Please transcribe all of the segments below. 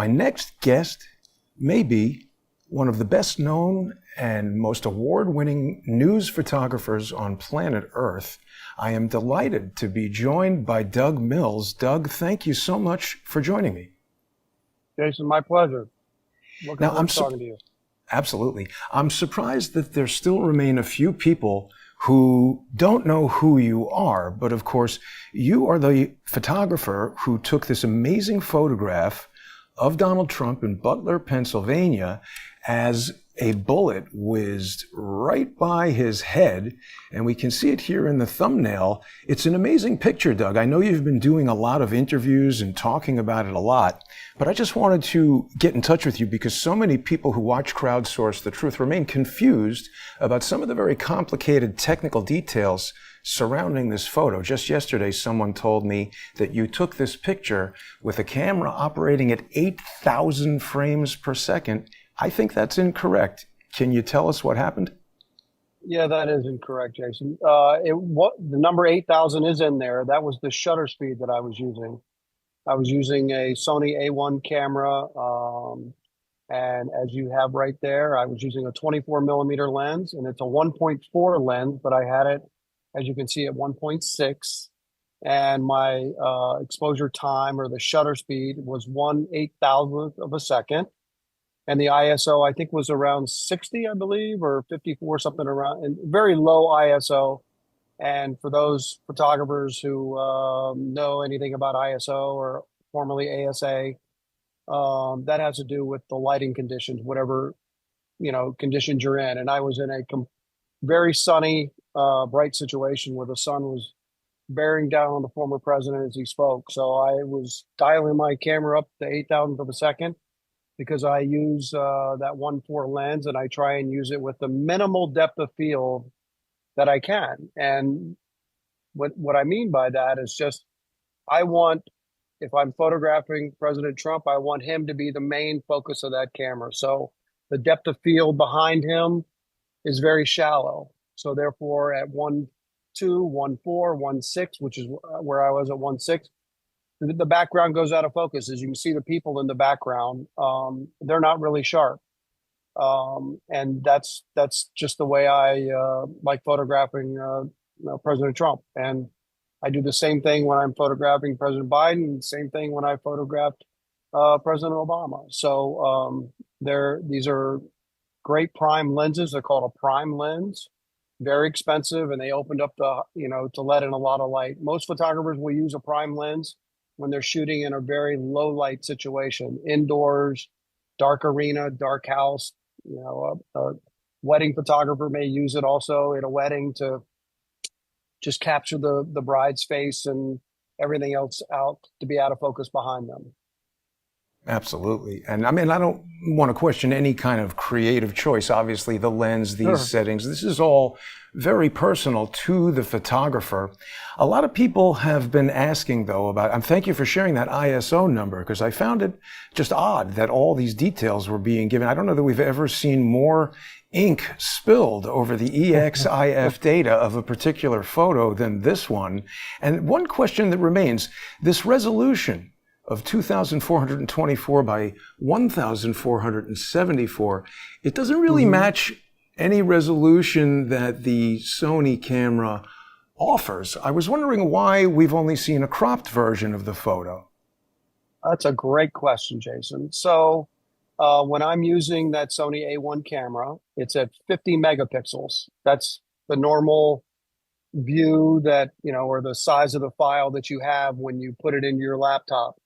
My next guest may be one of the best known and most award-winning news photographers on planet Earth. I am delighted to be joined by Doug Mills. Doug, thank you so much for joining me. Jason, my pleasure. Looking forward to talking to you. Absolutely. I'm surprised that there still remain a few people who don't know who you are, but of course, you are the photographer who took this amazing photograph of Donald Trump in Butler, Pennsylvania, as a bullet whizzed right by his head, and we can see it here in the thumbnail. It's an amazing picture, Doug. I know you've been doing a lot of interviews and talking about it a lot, but I just wanted to get in touch with you because so many people who watch Crowdsource the Truth remain confused about some of the very complicated technical details surrounding this photo. Just yesterday, someone told me that you took this picture with a camera operating at 8,000 frames per second. I think that's incorrect. Can you tell us what happened? Yeah, that is incorrect, Jason. The number 8,000 is in there. That was the shutter speed that I was using. I was using a Sony A1 camera, and as you have right there, I was using a 24 millimeter lens, and it's a 1.4 lens, but I had it, as you can see, at 1.6, and my exposure time, or the shutter speed, was 1/8,000th of a second. And the ISO, I think, was around 60, I believe, or 54, something around, and very low ISO. And for those photographers who know anything about ISO or formerly ASA, that has to do with the lighting conditions, whatever, conditions you're in. And I was in a very sunny, bright situation where the sun was bearing down on the former president as he spoke. So I was dialing my camera up to 8,000th of a second, because I use that 1.4 lens, and I try and use it with the minimal depth of field that I can. And what I mean by that is just, if I'm photographing President Trump, I want him to be the main focus of that camera. So the depth of field behind him is very shallow. So therefore at 1.2, 1.4, 1.6, which is where I was at 1.6, the background goes out of focus. As you can see, the people in the background, they're not really sharp. And that's just the way I like photographing President Trump. And I do the same thing when I'm photographing President Biden, same thing when I photographed President Obama. So these are great prime lenses. They're called a prime lens. Very expensive, and they opened up to let in a lot of light. Most photographers will use a prime lens when they're shooting in a very low light situation, indoors, dark arena, dark house. A wedding photographer may use it also in a wedding to just capture the bride's face and everything else out, to be out of focus behind them. Absolutely. And I mean, I don't want to question any kind of creative choice. Obviously, the lens, these settings, this is all very personal to the photographer. A lot of people have been asking, though, about, and thank you for sharing that ISO number, because I found it just odd that all these details were being given. I don't know that we've ever seen more ink spilled over the EXIF data of a particular photo than this one. And one question that remains, this resolution of 2,424 by 1,474, it doesn't really match any resolution that the Sony camera offers. I was wondering why we've only seen a cropped version of the photo. That's a great question, Jason. So when I'm using that Sony A1 camera, it's at 50 megapixels. That's the normal view that, or the size of the file that you have when you put it into your laptop.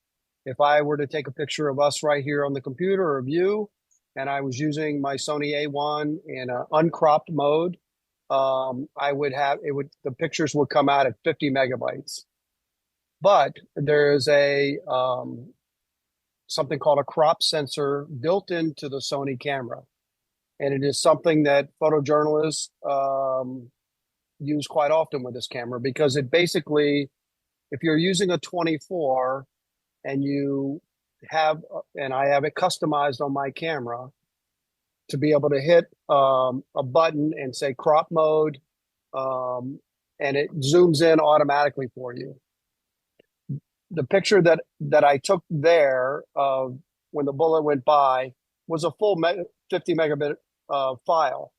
If I were to take a picture of us right here on the computer, or of you, and I was using my Sony A1 in an uncropped mode, the pictures would come out at 50 megabytes. But there's something called a crop sensor built into the Sony camera. And it is something that photojournalists use quite often with this camera, because it basically, if you're using a 24, and I have it customized on my camera to be able to hit a button and say crop mode, and it zooms in automatically for you. The picture that I took there of when the bullet went by was a full 50 megabit file.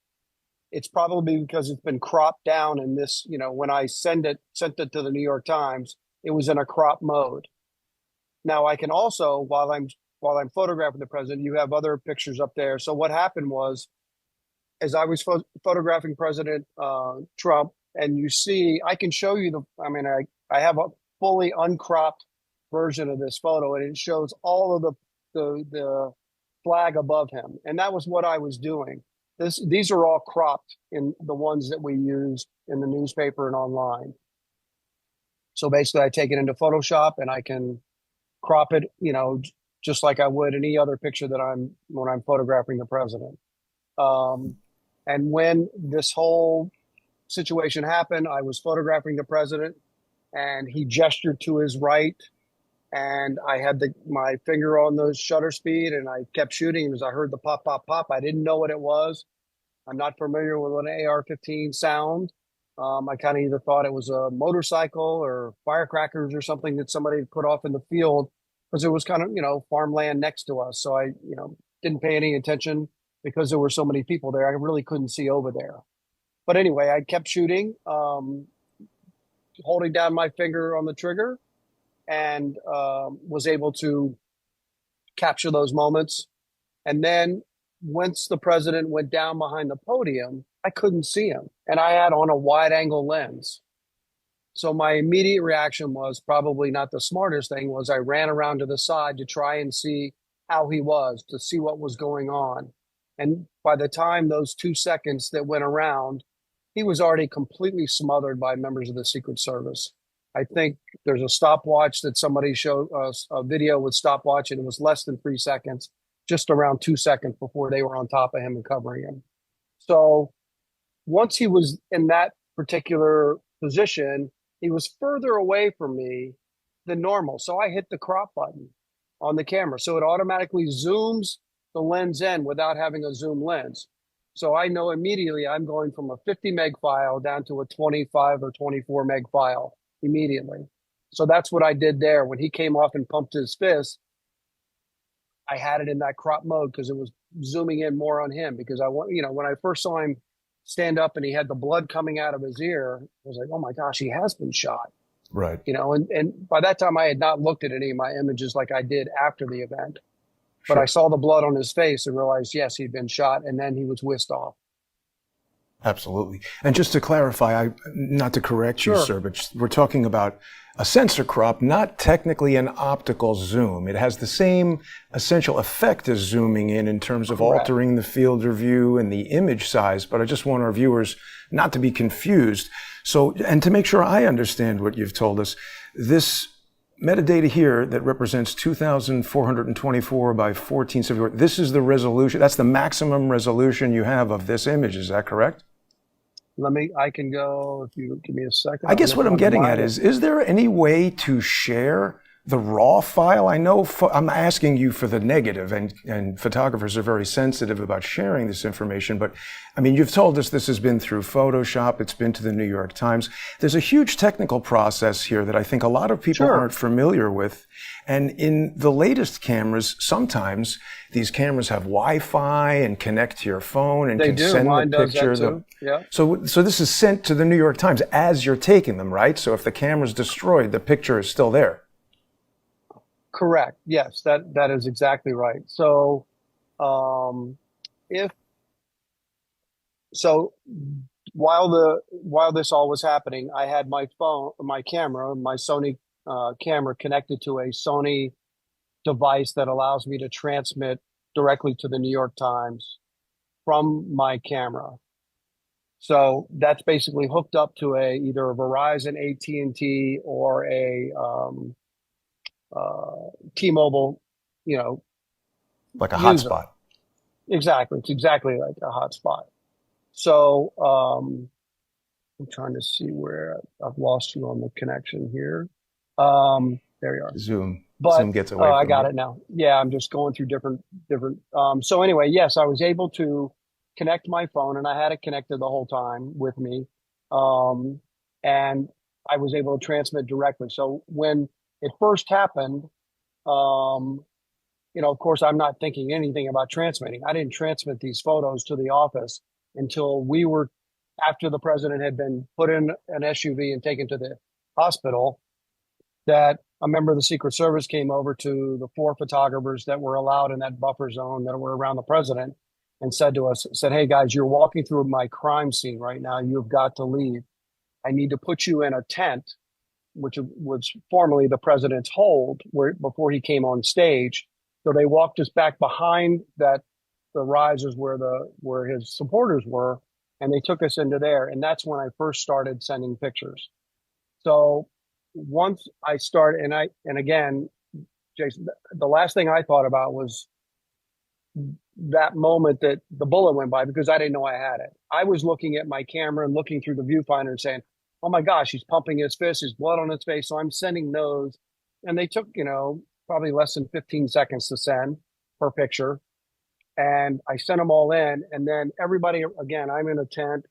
It's probably because it's been cropped down in this, when I sent it to the New York Times, it was in a crop mode. Now I can also, while I'm photographing the president, you have other pictures up there. So what happened was, as I was photographing President Trump, and you see, I can show you I have a fully uncropped version of this photo, and it shows all of the flag above him, and that was what I was doing. These are all cropped in the ones that we use in the newspaper and online. So basically, I take it into Photoshop and I can crop it, just like I would any other picture when I'm photographing the president. And when this whole situation happened, I was photographing the president, and he gestured to his right, and I had my finger on the shutter speed, and I kept shooting as I heard the pop, pop, pop. I didn't know what it was. I'm not familiar with an AR-15 sound. I kind of either thought it was a motorcycle or firecrackers or something that somebody had put off in the field, because it was kind of, farmland next to us. So I, didn't pay any attention because there were so many people there. I really couldn't see over there. But anyway, I kept shooting, holding down my finger on the trigger, and was able to capture those moments. And then once the president went down behind the podium, I couldn't see him. And I had on a wide angle lens. So my immediate reaction was probably not the smartest thing, was I ran around to the side to try and see how he was, to see what was going on. And by the time those 2 seconds that went around, he was already completely smothered by members of the Secret Service. I think there's a stopwatch that somebody showed us, a video with stopwatch, and it was less than 3 seconds, just around 2 seconds before they were on top of him and covering him. So once he was in that particular position, he was further away from me than normal. So I hit the crop button on the camera. So it automatically zooms the lens in without having a zoom lens. So I know immediately I'm going from a 50 meg file down to a 25 or 24 meg file immediately. So that's what I did there. When he came off and pumped his fist, I had it in that crop mode because it was zooming in more on him, because when I first saw him stand up and he had the blood coming out of his ear, I was like, oh my gosh, he has been shot. Right. And by that time I had not looked at any of my images like I did after the event. Sure. But I saw the blood on his face and realized, yes, he'd been shot, and then he was whisked off. Absolutely. And just to clarify, not to correct you, Sure. sir, but we're talking about a sensor crop, not technically an optical zoom. It has the same essential effect as zooming in terms of Correct. altering the field of view and the image size, but I just want our viewers not to be confused. So, and to make sure I understand what you've told us, this metadata here that represents 2,424 by 1474, this is the resolution, that's the maximum resolution you have of this image, is that correct? I can go, if you give me a second. I guess what I'm getting at is there any way to share the raw file? I know I'm asking you for the negative, and photographers are very sensitive about sharing this information, but I mean, you've told us this has been through Photoshop, it's been to the New York Times. There's a huge technical process here that I think a lot of people Sure. aren't familiar with. And in the latest cameras, sometimes these cameras have Wi-Fi and connect to your phone and They can do. send Mine the does picture. that too. Yeah. So this is sent to the New York Times as you're taking them, right? So if the camera's destroyed, the picture is still there. Correct. Yes, that is exactly right. So, if so, while this all was happening, I had my camera, my Sony camera, connected to a Sony device that allows me to transmit directly to the New York Times from my camera. So that's basically hooked up to either a Verizon, AT&T, or a T-Mobile, Like a user. hotspot. Exactly. It's exactly like a hotspot. So I'm trying to see where I've lost you on the connection here. There you are. Zoom But gets away I from got you. it now. Yeah, I'm just going through different. So anyway, yes, I was able to connect my phone, and I had it connected the whole time with me, and I was able to transmit directly. So when it first happened, of course, I'm not thinking anything about transmitting. I didn't transmit these photos to the office until after the president had been put in an SUV and taken to the hospital, that a member of the Secret Service came over to the 4 photographers that were allowed in that buffer zone that were around the president and said, "Hey guys, you're walking through my crime scene right now. You've got to leave. I need to put you in a tent," which was formerly the president's hold, before he came on stage. So they walked us back behind the risers where his supporters were, and they took us into there. And that's when I first started sending pictures. So once I started, and again, Jason, the last thing I thought about was that moment that the bullet went by, because I didn't know I had it. I was looking at my camera and looking through the viewfinder and saying, "Oh my gosh, he's pumping his fist, his blood on his face." So I'm sending those, and they took, probably less than 15 seconds to send per picture. And I sent them all in, and then everybody, again, I'm in a tent.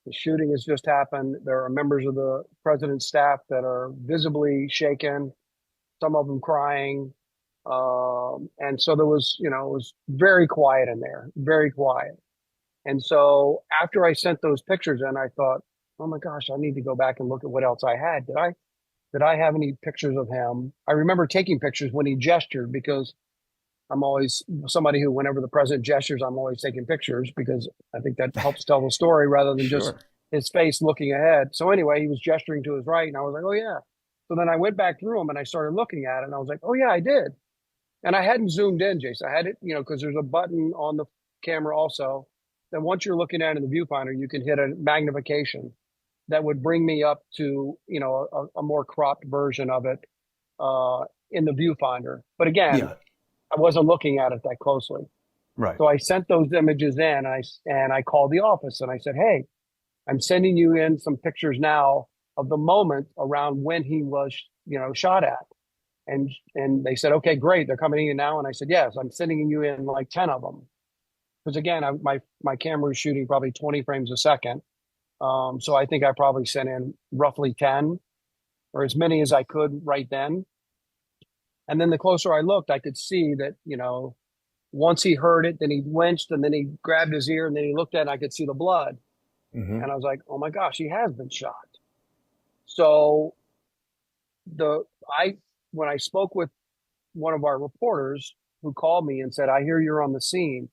The shooting has just happened. There are members of the president's staff that are visibly shaken, some of them crying. And so there was, it was very quiet in there, very quiet. And so after I sent those pictures in, I thought, "Oh my gosh, I need to go back and look at what else I had. Did I have any pictures of him?" I remember taking pictures when he gestured, because I'm always somebody who, whenever the president gestures, I'm always taking pictures, because I think that helps tell the story rather than just Sure. his face looking ahead. So anyway, he was gesturing to his right, and I was like, "Oh yeah." So then I went back through them and I started looking at it, and I was like, "Oh yeah, I did." And I hadn't zoomed in, Jason. I had it, because there's a button on the camera also that once you're looking at it in the viewfinder, you can hit a magnification that would bring me up to, a more cropped version of it in the viewfinder. But again, Yeah. I wasn't looking at it that closely. Right. So I sent those images in, and I called the office and I said, "Hey, I'm sending you in some pictures now of the moment around when he was, shot at." And they said, "Okay, great. They're coming in now." And I said, "Yes, I'm sending you in like 10 of them." Because again, my camera was shooting probably 20 frames a second. So I think I probably sent in roughly 10, or as many as I could right then. And then the closer I looked, I could see that, once he heard it, then he winced, and then he grabbed his ear, and then he looked at it, and I could see the blood. Hmm. And I was like, "Oh my gosh, he has been shot." So the I when I spoke with one of our reporters, who called me and said, "I hear you're on the scene.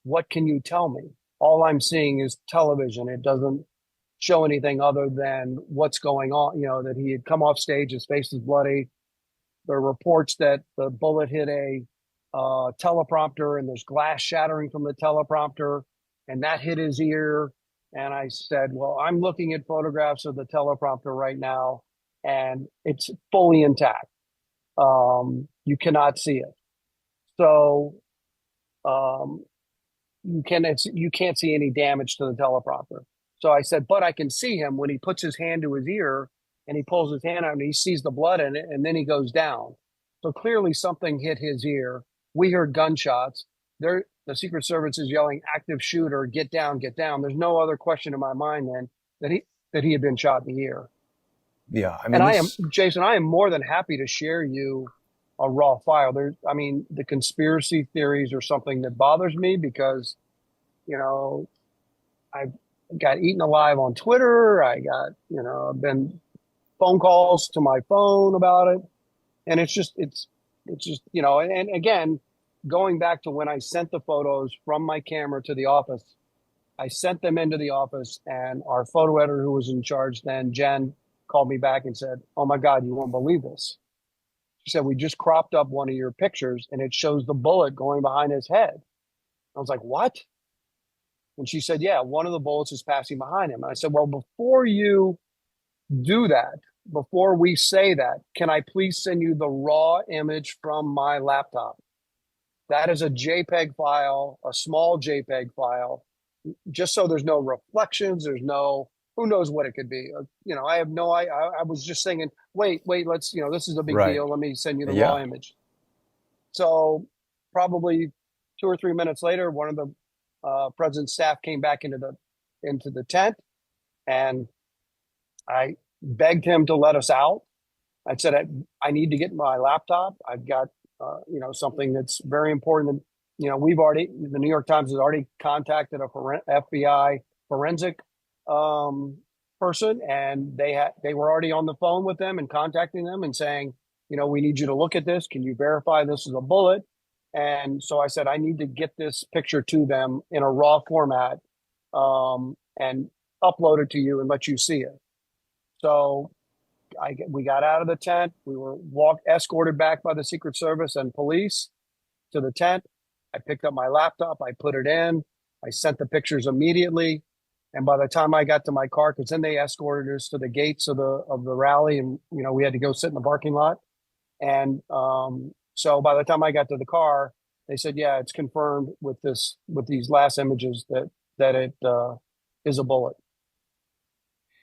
What can you tell me?" All I'm seeing is television. It doesn't show anything other than what's going on, that he had come off stage, his face is bloody. There are reports that the bullet hit a teleprompter, and there's glass shattering from the teleprompter, and that hit his ear. And I said, "Well, I'm looking at photographs of the teleprompter right now, and it's fully intact. You cannot see it. So um, you can't see any damage to the teleprompter." So I said, "But I can see him when he puts his hand to his ear and he pulls his hand out and he sees the blood in it, and then he goes down. So clearly something hit his ear. We heard gunshots. The Secret Service is yelling, 'Active shooter, get down, get down.' There's no other question in my mind then that he had been shot in the ear." Yeah. I And mean, this. Jason, I am more than happy to share you a raw file. The conspiracy theories are something that bothers me, because, you know, I've got eaten alive on Twitter. I've been phone calls to my phone about it. And it's just, and again, going back to when I sent the photos from my camera to the office, I sent them into the office, and our photo editor, who was in charge then, Jen, called me back and said, "Oh my God, you won't believe this." She said, "We just cropped up one of your pictures, and it shows the bullet going behind his head." I was like, "What?" And she said, "Yeah, one of the bullets is passing behind him." And I said, "Well, before you do that, before we say that, can I please send you the raw image from my laptop? That is a JPEG file, a small JPEG file, just so there's no reflections. There's no, who knows what it could be. I have no, I was just saying, wait, let's, this is a big Right. deal. Let me send you the raw Yeah. image." So probably 2 or 3 minutes later, one of the president's staff came back into the tent, and I begged him to let us out. I said, I need to get my laptop. I've got something that's very important. The New York Times has already contacted a FBI forensic um, person, and they were already on the phone with them and contacting them and saying, we need you to look at this. Can you verify this is a bullet? And so I said, I need to get this picture to them in a raw format, and upload it to you and let you see it. So we got out of the tent. We were escorted back by the Secret Service and police to the tent. I picked up my laptop. I put it in. I sent the pictures immediately. And by the time I got to my car, because then they escorted us to the gates of the rally, and we had to go sit in the parking lot. And so by the time I got to the car, they said, "Yeah, it's confirmed with these last images that it is a bullet."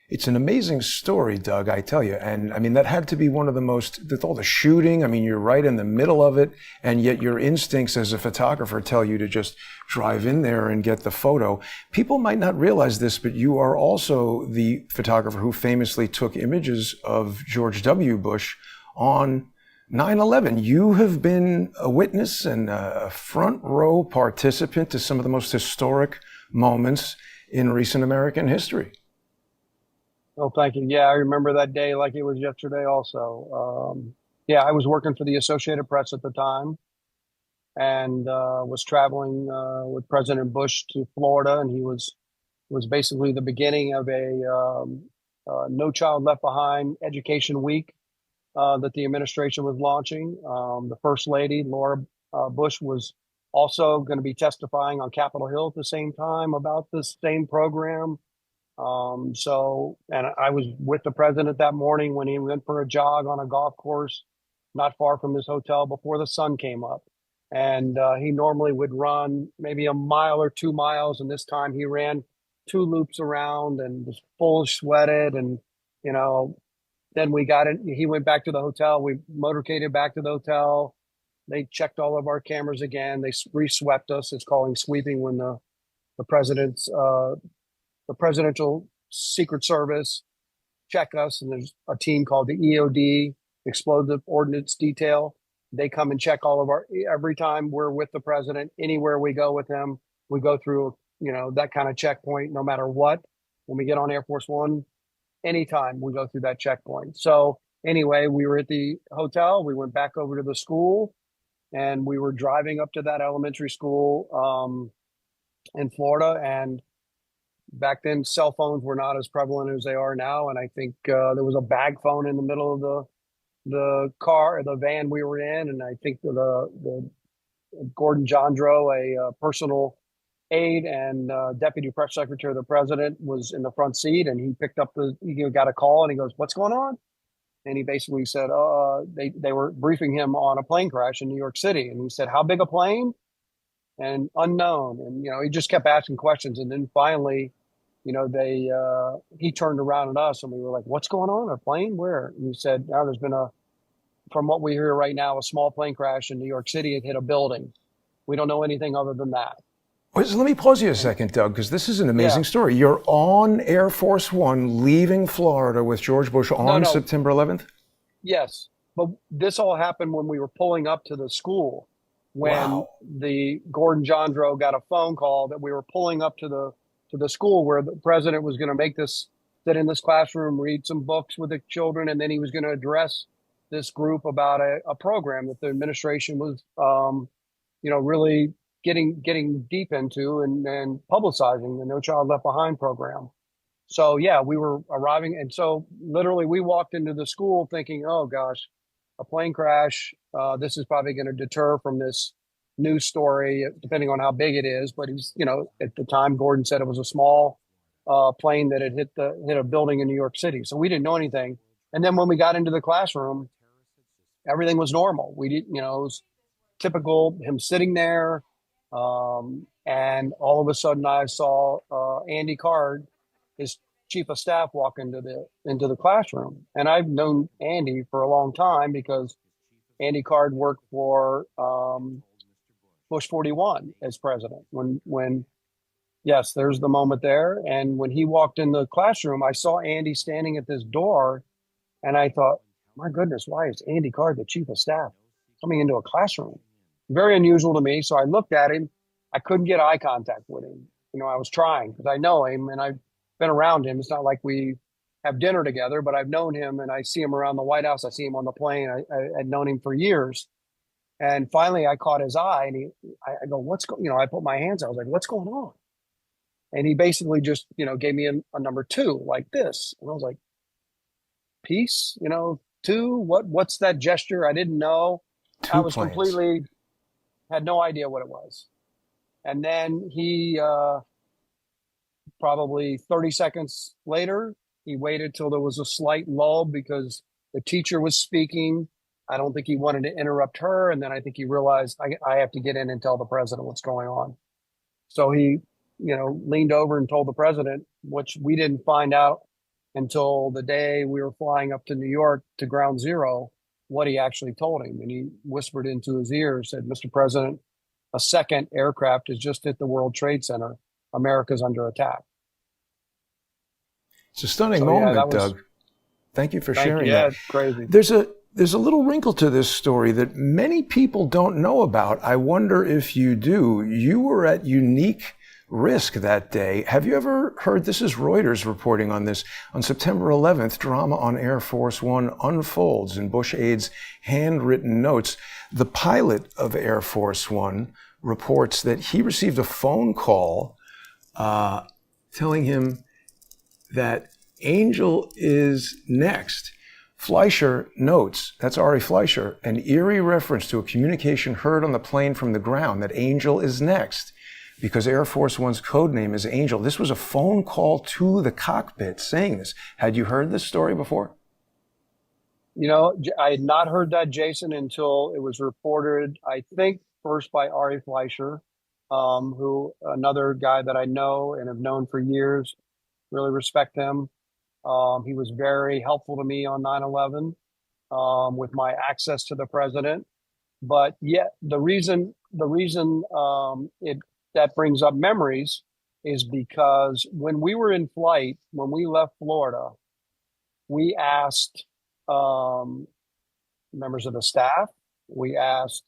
It's an amazing story, Doug, I tell you. And I mean, that had to be one of the most, with all the shooting, I mean, you're right in the middle of it, and yet your instincts as a photographer tell you to just drive in there and get the photo. People might not realize this, but you are also the photographer who famously took images of George W. Bush on 9/11. You have been a witness and a front row participant to some of the most historic moments in recent American history. Oh, thank you. Yeah, I remember that day like it was yesterday also. Yeah, I was working for the Associated Press at the time, and was traveling with President Bush to Florida, and he was basically the beginning of a No Child Left Behind Education Week that the administration was launching. The First Lady, Laura Bush, was also going to be testifying on Capitol Hill at the same time about this same program. And I was with the president that morning when he went for a jog on a golf course not far from his hotel before the sun came up. And he normally would run maybe a mile or 2 miles. And this time he ran 2 loops around and was full sweated. And, then he went back to the hotel. We motorcaded back to the hotel. They checked all of our cameras again. They re-swept us. It's called sweeping when the president's, the Presidential Secret Service check us, and there's a team called the EOD, Explosive Ordnance Detail. They come and check all of every time we're with the president, anywhere we go with him, we go through, that kind of checkpoint, no matter what. When we get on Air Force One, anytime we go through that checkpoint. So anyway, we were at the hotel. We went back over to the school, and we were driving up to that elementary school in Florida. And back then, cell phones were not as prevalent as they are now. And I think there was a bag phone in the middle of the van we were in. And I think the Gordon Jandro, a personal aide and deputy press secretary of the president, was in the front seat. And he picked up he got a call, and he goes, "What's going on?" And he basically said, they were briefing him on a plane crash in New York City. And he said, "How big a plane?" And unknown. And, he just kept asking questions. And then finally, he turned around at us, and we were like, "What's going on? A plane? Where?" And he said, "Now there's been from what we hear right now, a small plane crash in New York City. It hit a building. We don't know anything other than that." Let me pause you a second, Doug, because this is an amazing story. You're on Air Force One leaving Florida with George Bush on September 11th? Yes. But this all happened when we were pulling up to the school, when the Gordon Jandro got a phone call that we were pulling up to the school where the president was going to sit in this classroom, read some books with the children, and then he was going to address this group about a program that the administration was, really getting deep into and publicizing, the No Child Left Behind program. So yeah, we were arriving, and so literally we walked into the school thinking, "Oh gosh, a plane crash. This is probably going to deter from this news story, depending on how big it is." But at the time, Gordon said it was a small plane that had hit a building in New York City. So we didn't know anything. And then when we got into the classroom, everything was normal. We didn't, it was typical, him sitting there. And all of a sudden I saw Andy Card, his chief of staff, walk into the classroom. And I've known Andy for a long time because Andy Card worked for Bush 41 as president. Yes, there's the moment there. And when he walked in the classroom, I saw Andy standing at this door, and I thought, my goodness, why is Andy Card the chief of staff coming into a classroom. Very unusual to me. So I looked at him. I couldn't get eye contact with him. I was trying because I know him and I've been around him. It's not like we have dinner together, but I've known him and I see him around the White House. I see him on the plane. I had known him for years. And finally I caught his eye and I go, I put my hands out. I was like, what's going on? And he basically just, gave me a number 2 like this. And I was like, peace, 2, what's that gesture? I didn't know. I was planes. completely, had no idea what it was. And then he, probably 30 seconds later, he waited till there was a slight lull because the teacher was speaking. I don't think he wanted to interrupt her. And then I think he realized I have to get in and tell the president what's going on. So he, leaned over and told the president, which we didn't find out until the day we were flying up to New York to Ground Zero, what he actually told him. And he whispered into his ear, said, Mr. President, a second aircraft has just hit the World Trade Center. America's under attack. It's a stunning moment, Doug. Thank you for sharing that. It's crazy. There's a little wrinkle to this story that many people don't know about. I wonder if you do. You were at unique risk that day. Have you ever heard, this is Reuters reporting on this, on September 11th, drama on Air Force One unfolds in Bush aides' handwritten notes. The pilot of Air Force One reports that he received a phone call telling him that Angel is next. Fleischer notes, that's Ari Fleischer, an eerie reference to a communication heard on the plane from the ground that Angel is next, because Air Force One's code name is Angel. This was a phone call to the cockpit saying this. Had you heard this story before? I had not heard that, Jason, until it was reported, I think, first by Ari Fleischer, who another guy that I know and have known for years, really respect him. He was very helpful to me on 9/11 with my access to the president. But yet the reason that brings up memories is because when we were in flight, when we left Florida, we asked members of the staff, we asked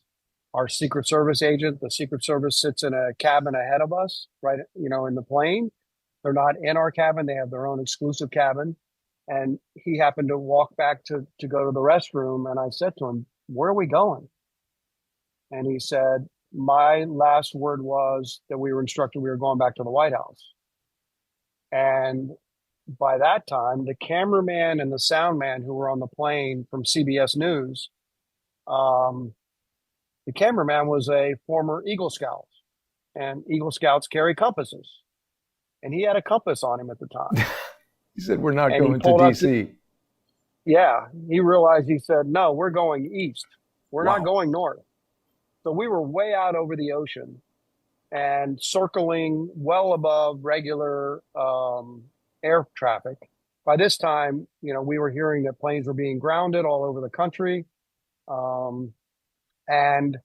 our Secret Service agent. The Secret Service sits in a cabin ahead of us, right, in the plane. They're not in our cabin. They have their own exclusive cabin. And he happened to walk back to go to the restroom. And I said to him, where are we going? And he said, my last word was that we were instructed we were going back to the White House. And by that time, the cameraman and the sound man who were on the plane from CBS News, the cameraman was a former Eagle Scout, and Eagle Scouts carry compasses. And he had a compass on him at the time. He said, we're not going to D.C. He realized, he said, no, we're going east. We're not going north. So we were way out over the ocean and circling well above regular air traffic. By this time, we were hearing that planes were being grounded all over the country. And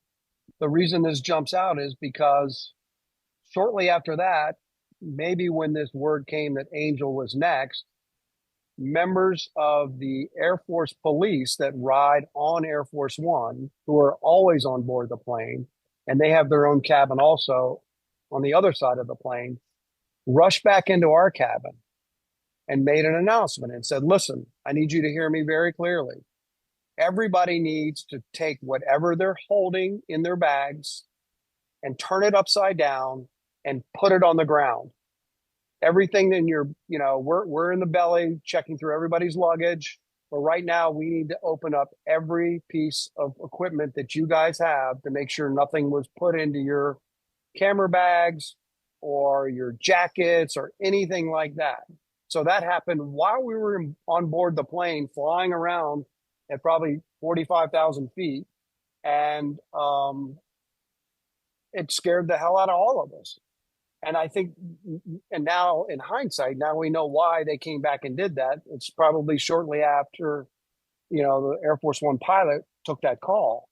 the reason this jumps out is because shortly after that, maybe when this word came that Angel was next, members of the Air Force police that ride on Air Force One, who are always on board the plane, and they have their own cabin also on the other side of the plane, rushed back into our cabin and made an announcement and said, listen, I need you to hear me very clearly. Everybody needs to take whatever they're holding in their bags and turn it upside down and put it on the ground. Everything in your, we're in the belly checking through everybody's luggage. But right now we need to open up every piece of equipment that you guys have to make sure nothing was put into your camera bags or your jackets or anything like that. So that happened while we were on board the plane, flying around at probably 45,000 feet. And it scared the hell out of all of us. And I think, and now in hindsight, now we know why they came back and did that. It's probably shortly after, the Air Force One pilot took that call,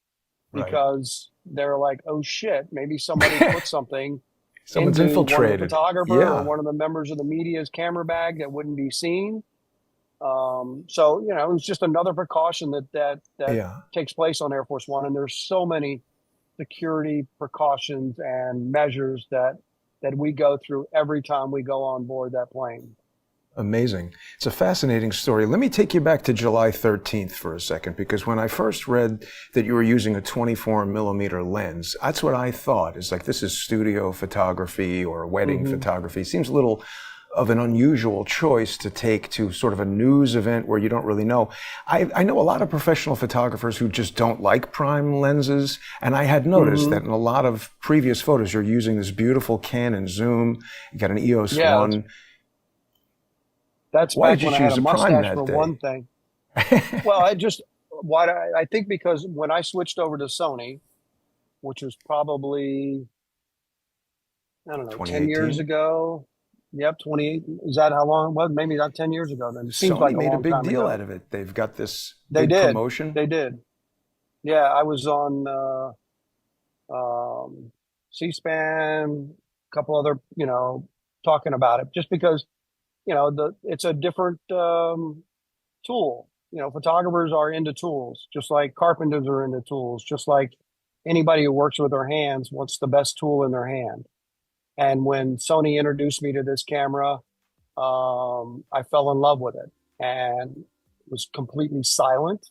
because they're like, oh shit, maybe somebody put something Someone's into infiltrated. one of the photographer or one of the members of the media's camera bag that wouldn't be seen. So, it was just another precaution that Yeah. takes place on Air Force One. And there's so many security precautions and measures that we go through every time we go on board that plane. Amazing. It's a fascinating story. Let me take you back to July 13th for a second, because when I first read that you were using a 24 millimeter lens, that's what I thought. It's like, this is studio photography or wedding photography. Seems a little of an unusual choice to take to sort of a news event where you don't really know. I know a lot of professional photographers who just don't like prime lenses, and I had noticed that in a lot of previous photos, you're using this beautiful Canon zoom. You got an EOS Yeah, 1. that's Why back did you when I had choose a a prime mustache that for day? one thing. Well, I think because when I switched over to Sony, which was probably, I don't know, 10 years 2018? ago. Yep, 28. Is that how long it was? Maybe not 10 years ago then. It seems Sony like a made a long big time deal out ago. of it. They've got this They big did. promotion. They did. Yeah, I was on C-SPAN, a couple other, talking about it just because, it's a different tool. Photographers are into tools, just like carpenters are into tools, just like anybody who works with their hands wants the best tool in their hand. And when Sony introduced me to this camera, I fell in love with it and it was completely silent.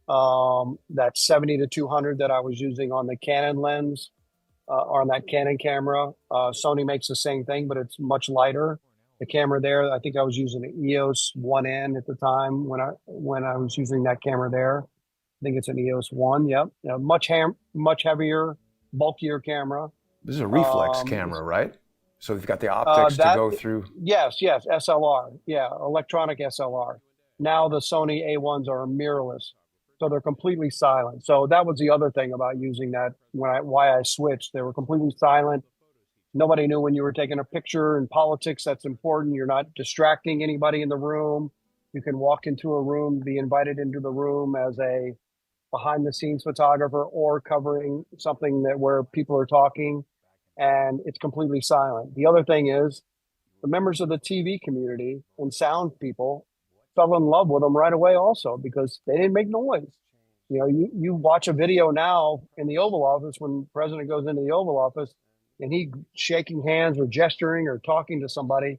That 70 to 200 that I was using on the Canon lens, on that Canon camera, Sony makes the same thing, but it's much lighter. The camera there, I think I was using an EOS 1N at the time when I was using that camera there. I think it's an EOS 1. Yep, much heavier, bulkier camera. This is a reflex Um, camera, right? So they've got the optics to that go through. yes, SLR, yeah, electronic SLR. Now the Sony A1s are mirrorless, so they're completely silent. So that was the other thing about using that why I switched. They were completely silent. Nobody knew when you were taking a picture. In politics, that's important. You're not distracting anybody in the room. You can walk into a room, be invited into the room as a behind the scenes photographer or covering something that where people are talking and it's completely silent. The other thing is the members of the TV community and sound people fell in love with them right away also because they didn't make noise. You watch a video now in the Oval Office when the president goes into the Oval Office and he shaking hands or gesturing or talking to somebody,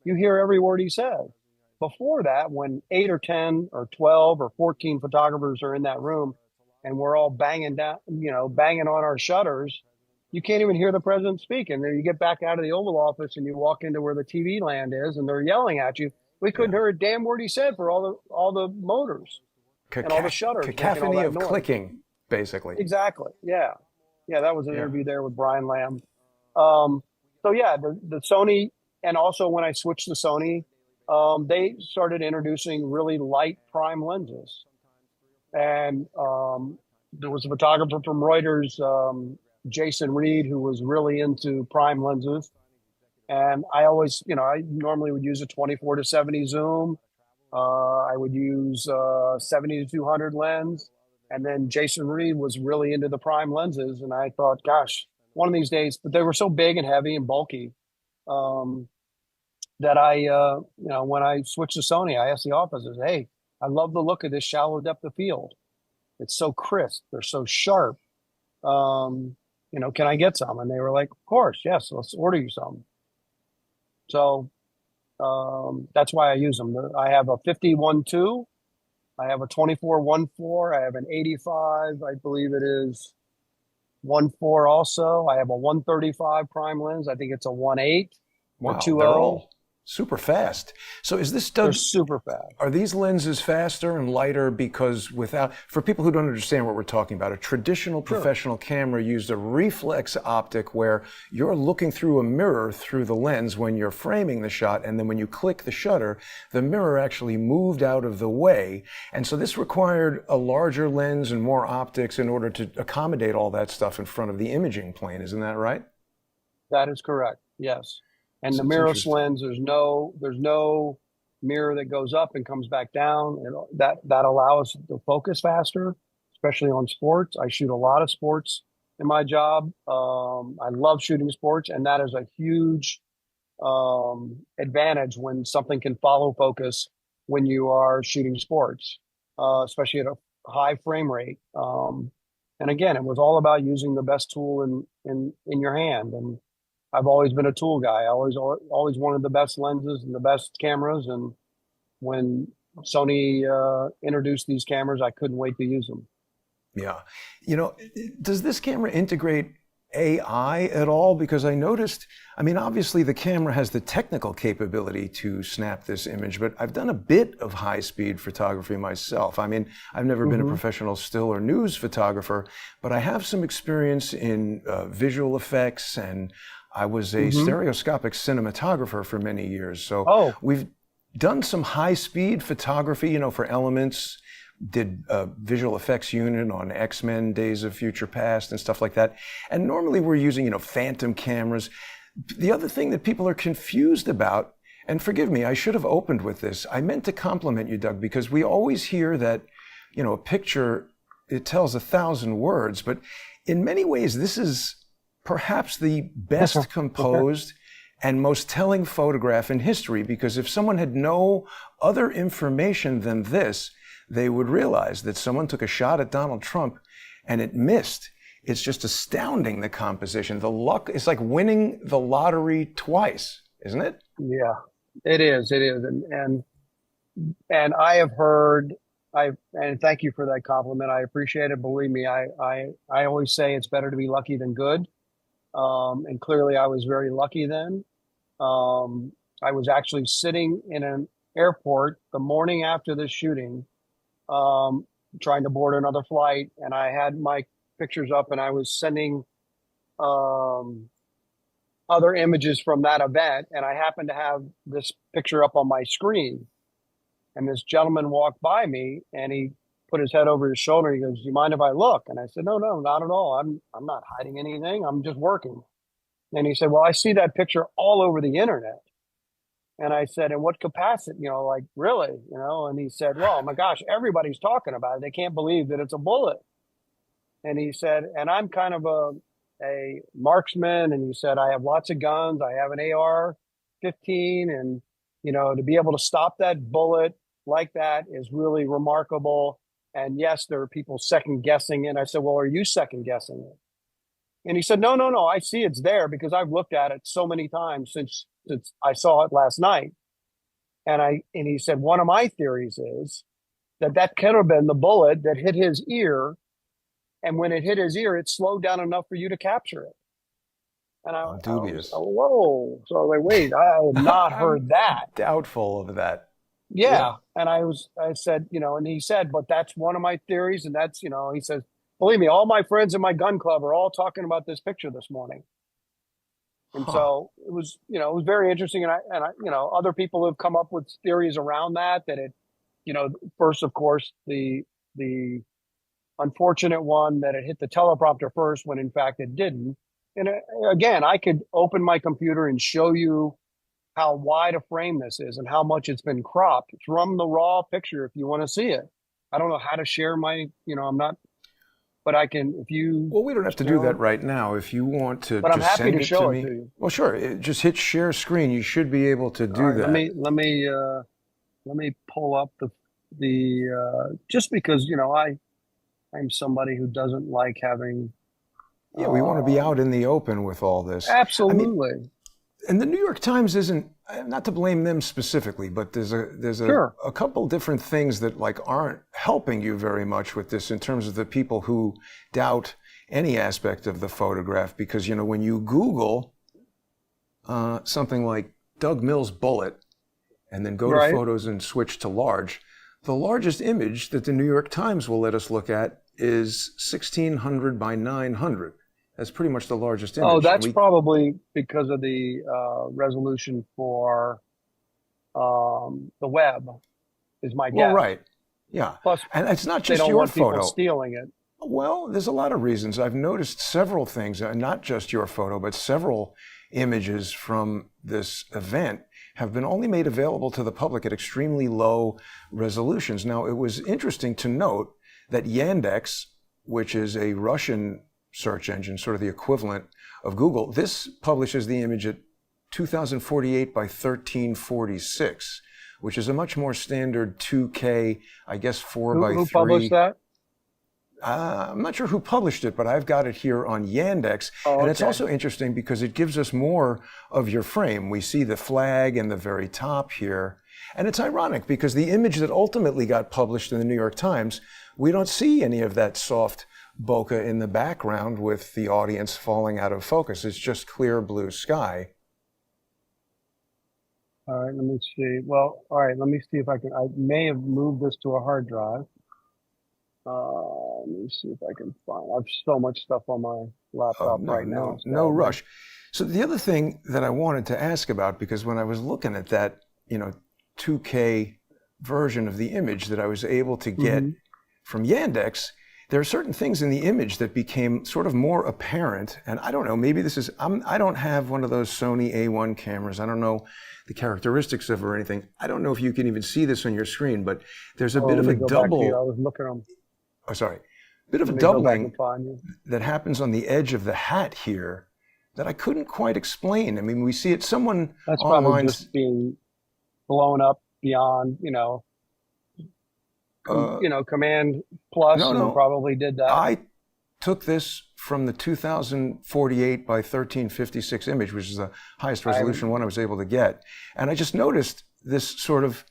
you hear every word he says. Before that, when 8 or 10 or 12 or 14 photographers are in that room and we're all banging down, banging on our shutters, you can't even hear the president speak. And then you get back out of the Oval Office and you walk into where the TV land is and they're yelling at you. We couldn't Yeah. hear a damn word he said for all the motors and all the shutters making all Cacophony that of noise. clicking, basically. Exactly. Yeah. Yeah. That was an Yeah. interview there with Brian Lamb. Um, so yeah, the Sony, and also when I switched to Sony, they started introducing really light prime lenses. And there was a photographer from Reuters, Jason Reed, who was really into prime lenses. And I always, I normally would use a 24 to 70 zoom. I would use 70 to 200 lens. And then Jason Reed was really into the prime lenses. And I thought, gosh, one of these days, but they were so big and heavy and bulky um, that when I switched to Sony, I asked the officers, hey, I love the look of this shallow depth of field. It's so crisp. They're so sharp. Can I get some? And they were like, of course, yes, let's order you some. So that's why I use them. I have a 51.2. I have a 24-1.4. I have an 85, I believe it is 1.4 also. I have a 135 prime lens. I think it's a 1.8 or Wow, they're 2.0. all super fast. So is this They're done? super fast. Are these lenses faster and lighter because for people who don't understand what we're talking about, a traditional Sure. professional camera used a reflex optic where you're looking through a mirror through the lens when you're framing the shot, and then when you click the shutter, the mirror actually moved out of the way. And so this required a larger lens and more optics in order to accommodate all that stuff in front of the imaging plane. Isn't that right? That is correct. Yes. And the So it's mirrorless interesting. lens, there's no mirror that goes up and comes back down. And that allows to focus faster, especially on sports. I shoot a lot of sports in my job. I love shooting sports, and that is a huge advantage when something can follow focus when you are shooting sports, especially at a high frame rate. And again, it was all about using the best tool in your hand. And I've always been a tool guy. I always wanted the best lenses and the best cameras. And when Sony introduced these cameras, I couldn't wait to use them. Yeah. You know, does this camera integrate AI at all? Because I noticed, I mean, obviously the camera has the technical capability to snap this image, but I've done a bit of high-speed photography myself. I mean, I've never been a professional still or news photographer, but I have some experience in visual effects, and I was a stereoscopic cinematographer for many years. So we've done some high-speed photography, you know, for Elements, did a visual effects unit on X-Men Days of Future Past and stuff like that. And normally we're using, you know, phantom cameras. The other thing that people are confused about, and forgive me, I should have opened with this. I meant to compliment you, Doug, because we always hear that, you know, a picture, it tells 1,000 words, but in many ways, this is perhaps the best composed and most telling photograph in history, because if someone had no other information than this, they would realize that someone took a shot at Donald Trump and it missed. It's just astounding, the composition. The luck, it's like winning the lottery twice, isn't it? Yeah, it is. It is. And I have heard, and thank you for that compliment. I appreciate it. Believe me, I always say it's better to be lucky than good. And clearly I was very lucky then. I was actually sitting in an airport the morning after the shooting, trying to board another flight, and I had my pictures up, and I was sending other images from that event, and I happened to have this picture up on my screen, and this gentleman walked by me, and he put his head over his shoulder. He goes, "Do you mind if I look?" And I said, "No, not at all. I'm not hiding anything. I'm just working." And he said, "Well, I see that picture all over the internet." And I said, "In what capacity? You know, like, really?" You know, and he said, "Well, my gosh, everybody's talking about it. They can't believe that it's a bullet." And he said, "And I'm kind of a marksman." And he said, "I have lots of guns. I have an AR-15. And, you know, to be able to stop that bullet like that is really remarkable. And yes, there are people second guessing it." And I said, "Well, are you second guessing it?" And he said, no, I see it's there because I've looked at it so many times since I saw it last night. And he said, "One of my theories is that could have been the bullet that hit his ear. And when it hit his ear, it slowed down enough for you to capture it." And I was, Dubious. whoa. So I was like, wait, I have not heard that. Doubtful of that. Yeah. And I said, you know, and he said, "But that's one of my theories." And that's, you know, he says, "Believe me, all my friends in my gun club are all talking about this picture this morning." And so it was, you know, it was very interesting. And I, you know, other people have come up with theories around that it, you know, first, of course, the unfortunate one that it hit the teleprompter first when in fact it didn't. And again, I could open my computer and show you how wide a frame this is and how much it's been cropped from the raw picture if you want to see it. I don't know how to share my, you know, I'm not, but I can, if you... Well, we don't have to do that right now. If you want to but just I'm happy send to it show to it me. to you. Well, sure. Just hit share screen. You should be able to do Right, that. Let me pull up the just because, you know, I'm somebody who doesn't like having... Yeah, we want to be out in the open with all this. Absolutely. I mean, and the New York Times isn't, not to blame them specifically, but there's a couple different things that like aren't helping you very much with this in terms of the people who doubt any aspect of the photograph. Because, you know, when you Google something like Doug Mills bullet and then go to photos and switch to large, the largest image that the New York Times will let us look at is 1600 by 900. That's pretty much the largest image. Oh, that's probably because of the resolution for the web, is my guess. Well, right. Yeah. Plus, and it's not they just don't your want photo. people stealing it. Well, there's a lot of reasons. I've noticed several things, not just your photo, but several images from this event have been only made available to the public at extremely low resolutions. Now, it was interesting to note that Yandex, which is a Russian search engine, sort of the equivalent of Google, this publishes the image at 2048 by 1346, which is a much more standard 2K, I guess 4 by 3. Who published that? I'm not sure who published it, but I've got it here on Yandex. Oh, and it's okay. also interesting because it gives us more of your frame. We see the flag in the very top here. And it's ironic because the image that ultimately got published in the New York Times, we don't see any of that soft bokeh in the background with the audience falling out of focus. It's just clear blue sky. All right, let me see. Well, all right, let me see if I can. I may have moved this to a hard drive. Let me see if I can find. I have so much stuff on my laptop right now. No rush. So the other thing that I wanted to ask about, because when I was looking at that, 2K version of the image that I was able to get from Yandex, there are certain things in the image that became sort of more apparent. And I don't know, maybe this is, I don't have one of those Sony A1 cameras. I don't know the characteristics of it or anything. I don't know if you can even see this on your screen, but there's a bit of a double. I was looking at them. Oh, sorry. Bit of a doubling that happens on the edge of the hat here that I couldn't quite explain. I mean, we see it, someone that's online probably just being blown up beyond, Command Plus, and probably did that. I took this from the 2048 by 1356 image, which is the highest resolution one I was able to get. And I just noticed this sort of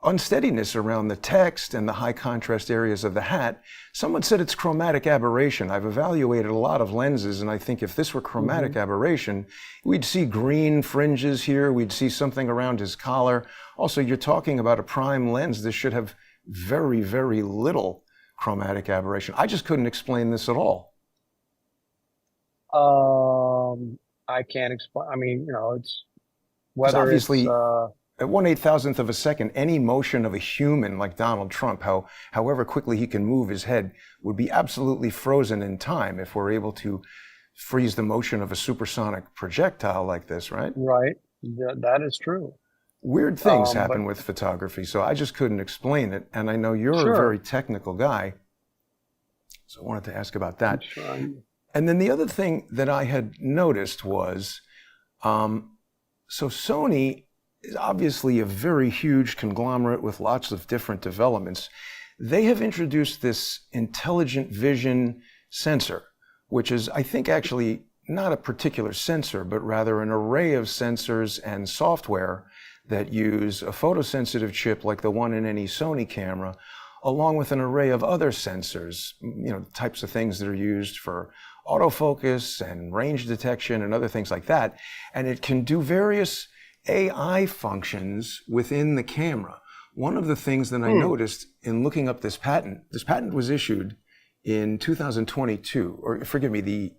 unsteadiness around the text and the high contrast areas of the hat. Someone said it's chromatic aberration. I've evaluated a lot of lenses, and I think if this were chromatic aberration, we'd see green fringes here. We'd see something around his collar. Also, you're talking about a prime lens. This should have very, very little chromatic aberration. I just couldn't explain this at all. I can't explain. I mean, it's whether obviously, it's at 1/8,000th of a second, any motion of a human like Donald Trump, however quickly he can move his head, would be absolutely frozen in time if we're able to freeze the motion of a supersonic projectile like this, right? Right. That is true. Weird things happen with photography, so I just couldn't explain it. And I know you're a very technical guy, so I wanted to ask about that. And then the other thing that I had noticed was, so Sony is obviously a very huge conglomerate with lots of different developments. They have introduced this intelligent vision sensor, which is, I think, actually not a particular sensor, but rather an array of sensors and software that use a photosensitive chip like the one in any Sony camera, along with an array of other sensors, types of things that are used for autofocus and range detection and other things like that. And it can do various AI functions within the camera. One of the things that I noticed in looking up this patent was issued in 2022, or forgive me,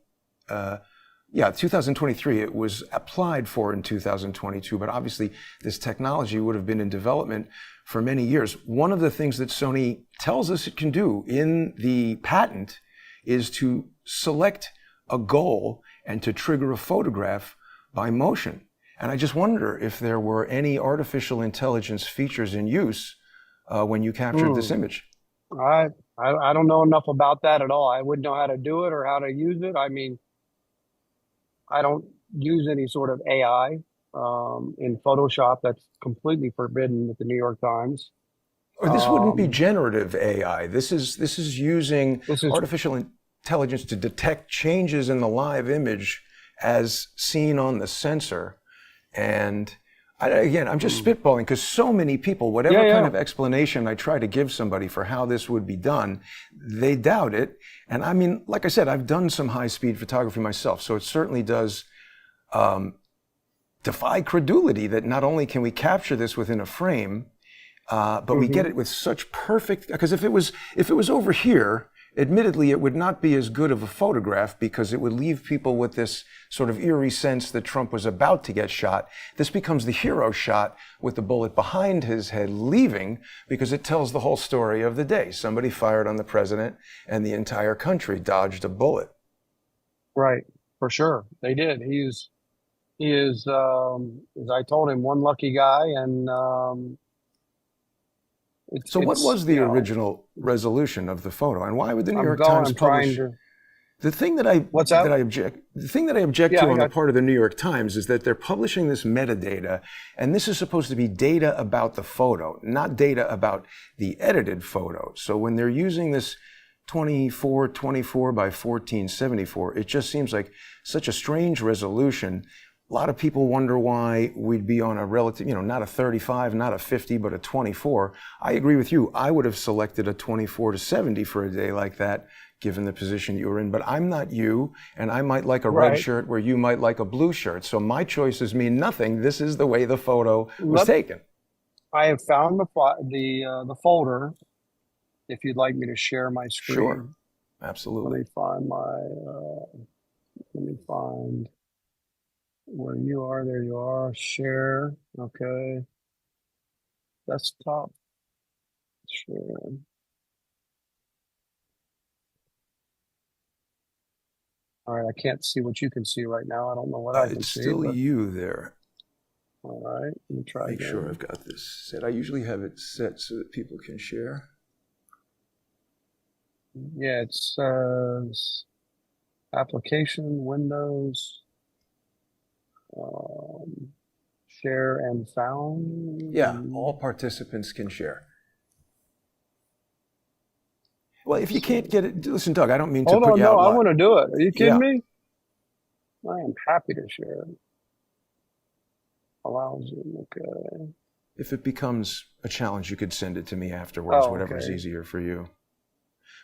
2023. It was applied for in 2022, but obviously this technology would have been in development for many years. One of the things that Sony tells us it can do in the patent is to select a goal and to trigger a photograph by motion. And I just wonder if there were any artificial intelligence features in use when you captured this image. I don't know enough about that at all. I wouldn't know how to do it or how to use it. I mean, I don't use any sort of AI in Photoshop. That's completely forbidden with the New York Times. Or this wouldn't be generative AI. This is using artificial intelligence to detect changes in the live image as seen on the sensor. And I'm just spitballing because so many people, whatever kind of explanation I try to give somebody for how this would be done, they doubt it. And I mean, like I said, I've done some high-speed photography myself, so it certainly does defy credulity that not only can we capture this within a frame, but we get it with such perfect. Because if it was over here, admittedly, it would not be as good of a photograph because it would leave people with this sort of eerie sense that Trump was about to get shot. This becomes the hero shot with the bullet behind his head leaving because it tells the whole story of the day. Somebody fired on the president and the entire country dodged a bullet. Right, for sure. They did. He is, as I told him, one lucky guy. And so what was the original resolution of the photo, and why would the New York Times publish? What's that? The thing that I object Yeah, to I on the got part of the New York Times is that they're publishing this metadata, and this is supposed to be data about the photo, not data about the edited photo. So when they're using this 2424 by 1474, it just seems like such a strange resolution. A lot of people wonder why we'd be on a relative, not a 35, not a 50, but a 24. I agree with you. I would have selected a 24 to 70 for a day like that, given the position you were in. But I'm not you, and I might like a red right. shirt where you might like a blue shirt. So my choices mean nothing. This is the way the photo was Let, taken. I have found the folder. If you'd like me to share my Sure, screen, let absolutely. me find let me find where you are. There you are. Share. Okay. Desktop. Share. All right. I can't see what you can see right now. I don't know what I can It's see, still but you there. all right. Let me try Make sure again. I've got this set. I usually have it set so that people can share. Yeah, it says application, Windows, um, share and Yeah, found. all participants can share. Well, if you can't get it, listen, Doug, I don't mean to Hold put on, you no, out. I want to do it. Are you kidding Yeah, me? I am happy to share it. Allows you. Okay. if it becomes a challenge, you could send it to me afterwards, Oh, whatever's okay. easier for you.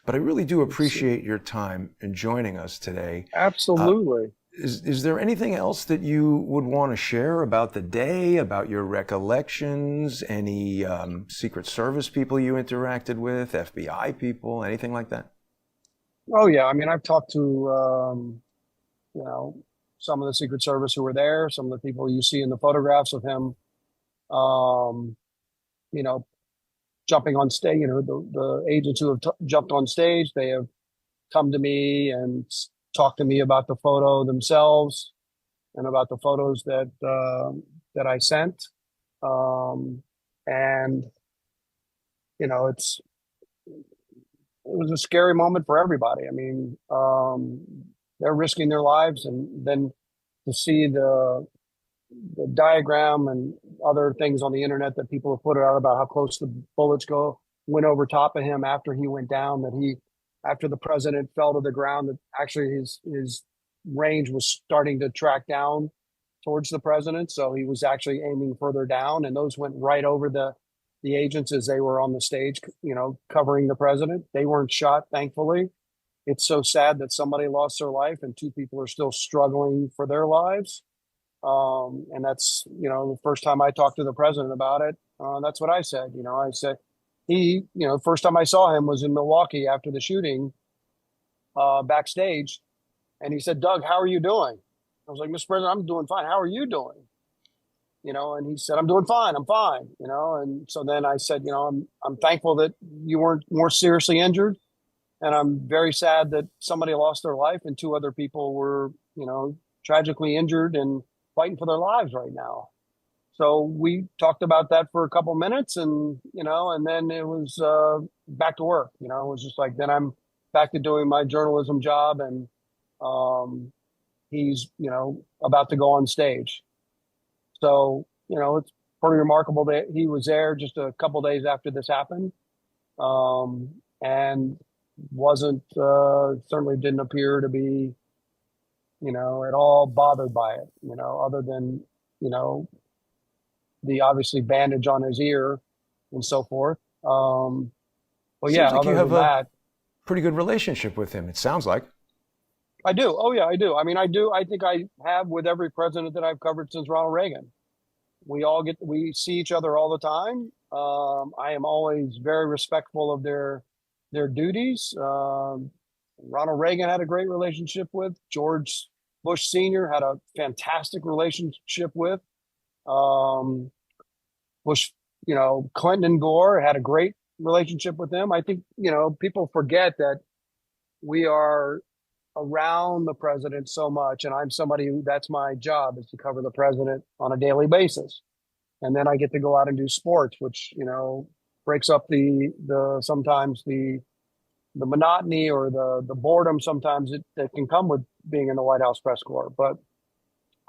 But I really do Let's see. appreciate your time in joining us today. Uh, Absolutely. is there anything else that you would want to share about the day, about your recollections, any Secret Service people you interacted with, FBI people, anything like that? Oh, yeah. I mean, I've talked to, you know, some of the Secret Service who were there, some of the people you see in the photographs of him, um, you know, jumping on stage, the agents who have jumped on stage, they have come to me and talked to me about the photo themselves and about the photos that I sent. Um, and, it's, it was a scary moment for everybody. I mean, they're risking their lives, and then to see the diagram and other things on the internet that people have put out about how close the bullets went over top of him after he went down. After the president fell to the ground, that actually his range was starting to track down towards the president, so he was actually aiming further down, and those went right over the agents as they were on the stage, covering the president. They weren't shot, thankfully. It's so sad that somebody lost their life and two people are still struggling for their lives. And that's, the first time I talked to the president about it, that's what I said. I said, first time I saw him was in Milwaukee after the shooting, backstage. And he said, Doug, how are you doing? I was like, Mr. President, I'm doing fine. How are you doing? And he said, I'm doing fine. I'm fine. And so then I said, I'm thankful that you weren't more seriously injured. And I'm very sad that somebody lost their life and two other people were, tragically injured and fighting for their lives right now. So we talked about that for a couple minutes, and then it was back to work. It was just like, then I'm back to doing my journalism job, and he's, about to go on stage. So, it's pretty remarkable that he was there just a couple days after this happened. And wasn't certainly didn't appear to be, at all bothered by it, other than, you know, the obviously bandage on his ear and so forth. But yeah, Seems like you other have than a that, pretty good relationship with him, it sounds like. I do. Oh yeah, I do. I mean, I do. I think I have with every president that I've covered since Ronald Reagan. We see each other all the time. I am always very respectful of their duties. Ronald Reagan had a great relationship with. George Bush Sr. had a fantastic relationship with. Um, Bush, Clinton and Gore had a great relationship with them. I think, people forget that we are around the president so much, and I'm somebody who that's my job is to cover the president on a daily basis. And then I get to go out and do sports, which, breaks up the sometimes the monotony or the boredom sometimes that can come with being in the White House press corps. But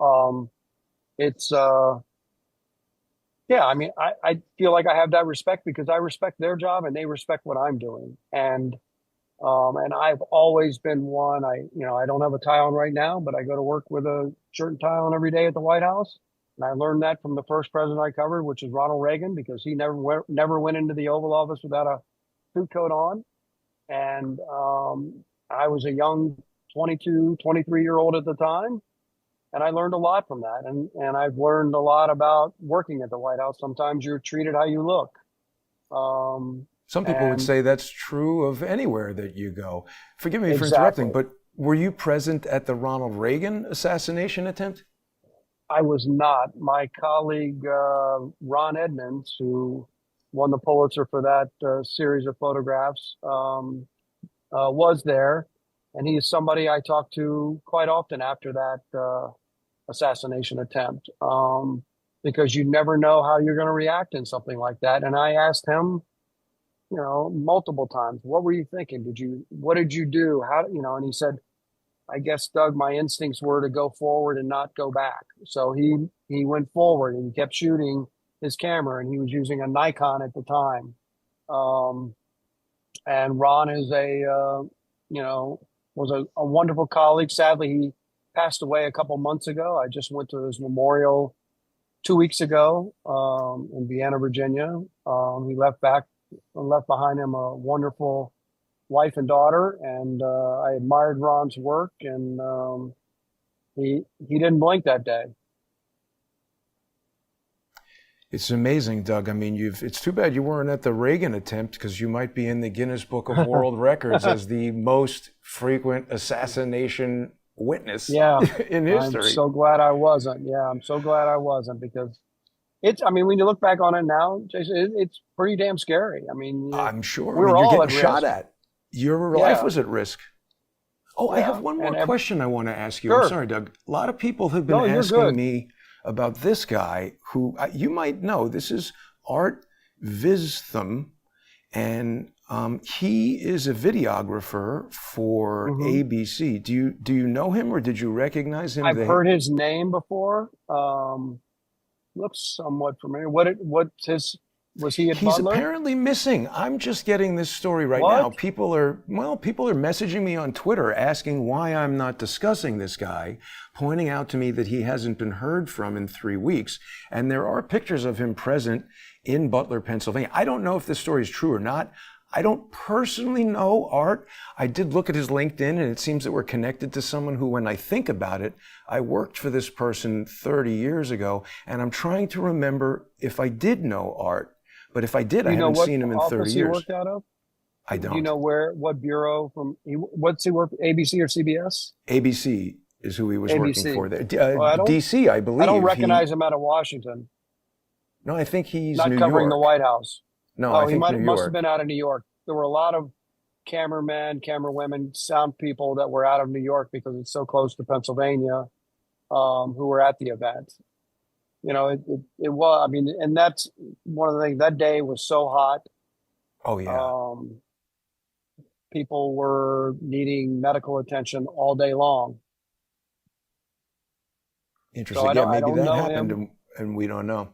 um, it's yeah, I mean, I feel like I have that respect because I respect their job and they respect what I'm doing. And I've always been one. I don't have a tie on right now, but I go to work with a shirt and tie on every day at the White House. And I learned that from the first president I covered, which is Ronald Reagan, because he never went into the Oval Office without a suit coat on. And I was a young 22, 23-year-old at the time. And I learned a lot from that. And I've learned a lot about working at the White House. Sometimes you're treated how you look. Um, Some people would and say that's true of anywhere that you go. Forgive me for interrupting, exactly. but were you present at the Ronald Reagan assassination attempt? I was not. My colleague, Ron Edmonds, who won the Pulitzer for that series of photographs, was there. And he is somebody I talk to quite often after that assassination attempt, because you never know how you're going to react in something like that. And I asked him, multiple times, what were you thinking? What did you do? And he said, I guess, Doug, my instincts were to go forward and not go back. So he went forward and he kept shooting his camera, and he was using a Nikon at the time. Um, and Ron is was a wonderful colleague. Sadly, he passed away a couple months ago. I just went to his memorial 2 weeks ago in Vienna, Virginia. He left behind him a wonderful wife and daughter, and I admired Ron's work, and he didn't blink that day. It's amazing, Doug. I mean, it's too bad you weren't at the Reagan attempt because you might be in the Guinness Book of World Records as the most frequent assassination witness Yeah, in I'm history. so glad I wasn't. Yeah, I'm so glad I wasn't because I mean, when you look back on it now, Jason, it's pretty damn scary. I mean, I'm sure. I we mean, were you're all getting at shot risk. at. Your life Yeah, was at risk. Oh, I have yeah. one more question I want to ask you. I'm Sure. sorry, Doug. A lot of people have been No, you're asking good. me about this guy who you might know. This is Art Vistham, and he is a videographer for Hmm. ABC. Do you know him, or did you recognize him? I've heard his name before. Looks somewhat familiar. What's his? Was he at He's Butler? apparently missing. I'm just getting this story right now. What? People are messaging me on Twitter asking why I'm not discussing this guy, pointing out to me that he hasn't been heard from in 3 weeks. And there are pictures of him present in Butler, Pennsylvania. I don't know if this story is true or not. I don't personally know Art. I did look at his LinkedIn, and it seems that we're connected to someone who, when I think about it, I worked for this person 30 years ago, and I'm trying to remember if I did know Art. But if I did, Do I you know haven't what seen him in 30 office he years. worked out of? I Do you don't. know what bureau what's he work ABC or CBS? ABC is who he was working ABC. for there. Well, DC, I I don't believe. recognize him out of Washington, No, I think he's not New covering the York. White House. No, I Oh, he think New must have York. been out of New York. There were a lot of cameramen, camera women, sound people that were out of New York because it's so close to Pennsylvania, who were at the event. It was, I mean, and that's one of the things. That day was so hot. Oh, yeah. Um, People were needing medical attention all day long. So Interesting. Yeah, I maybe don't that know happened him. and we don't know.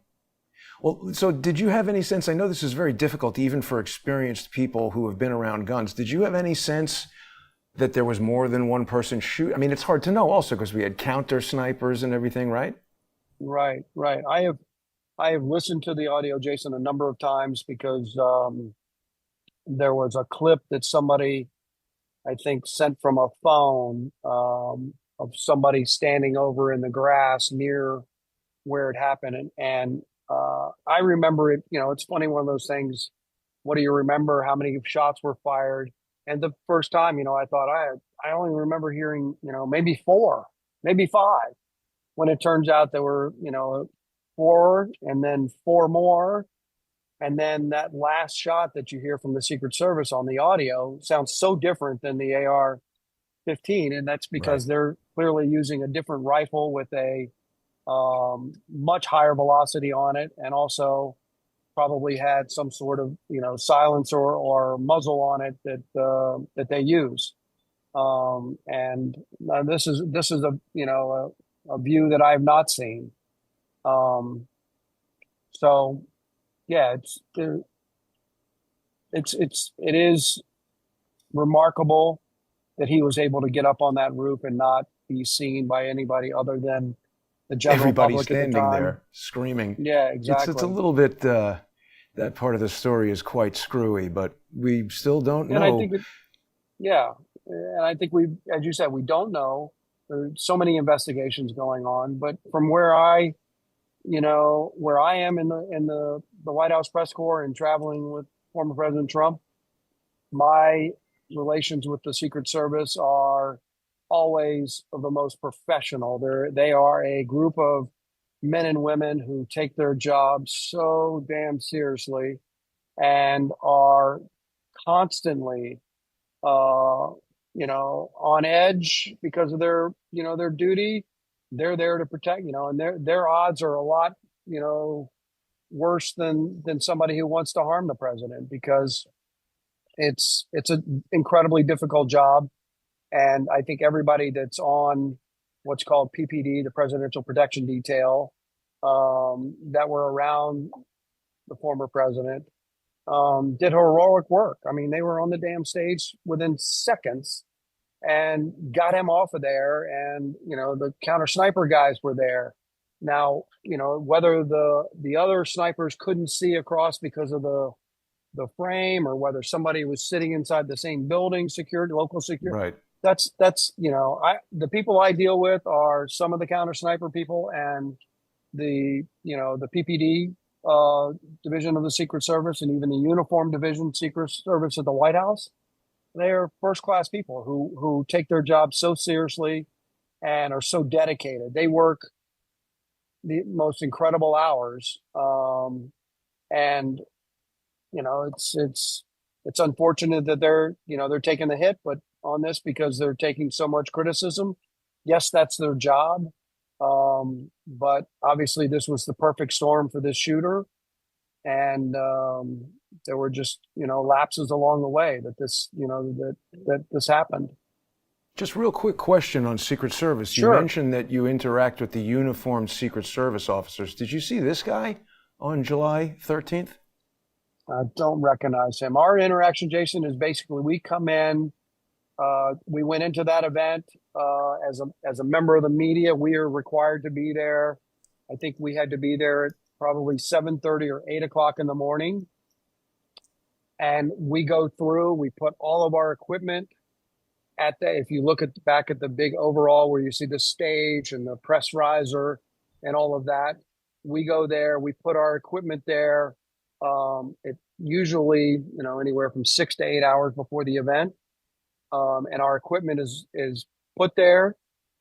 Well, so did you have any sense? I know this is very difficult even for experienced people who have been around guns. Did you have any sense that there was more than one person shoot? I mean, it's hard to know also because we had counter snipers and everything, right? Right, right. I have listened to the audio, Jason, a number of times because there was a clip that somebody, I think, sent from a phone of somebody standing over in the grass near where it happened, and I remember it. It's funny, one of those things. What do you remember? How many shots were fired? And the first time, I thought I only remember hearing, maybe four, maybe five. When it turns out there were, four, and then four more. And then that last shot that you hear from the Secret Service on the audio sounds so different than the AR-15. And that's Right. because they're clearly using a different rifle with a much higher velocity on it, and also probably had some sort of, silencer or muzzle on it that they use. And this is a view that I've not seen. Um, so yeah, it is remarkable that he was able to get up on that roof and not be seen by anybody other than the general Everybody public at the standing time. there screaming. Yeah, It's a exactly. little bit, that part of the story is quite screwy, but we still don't And I know. think yeah, and I think as you said, we don't know. There's so many investigations going on, but from where I am in the White House press corps and traveling with former President Trump, my relations with the Secret Service are always of the most professional. They are a group of men and women who take their jobs so damn seriously and are constantly uh, on edge because of their duty. They're there to protect, and their odds are a lot, worse than somebody who wants to harm the president because it's an incredibly difficult job. And I think everybody that's on what's called PPD, the Presidential Protection Detail, that were around the former president, did heroic work. I mean, they were on the damn stage within seconds and got him off of there. And, the counter sniper guys were there. Now, whether the other snipers couldn't see across because of the frame or whether somebody was sitting inside the same building, secured, local security. Right. That's the people I deal with are some of the counter sniper people and the PPD division of the Secret Service and even the uniform division Secret Service at the White House. They are first class people who take their job so seriously and are so dedicated. They work the most incredible hours, and it's unfortunate that they're taking the hit, but on this because they're taking so much criticism. Yes, that's their job. But obviously this was the perfect storm for this shooter. And there were just, lapses along the way that this happened. Just real quick question on Secret Service. You Sure. mentioned that you interact with the uniformed Secret Service officers. Did you see this guy on July 13th? I don't recognize him. Our interaction, Jason, is basically we come in. We went into that event as a member of the media. We are required to be there. I think we had to be there at probably 7:30 or 8 o'clock in the morning. And we go through. We put all of our equipment if you look back at the big overall where you see the stage and the press riser and all of that, we go there. We put our equipment there. It usually anywhere from 6 to 8 hours before the event. And our equipment is put there,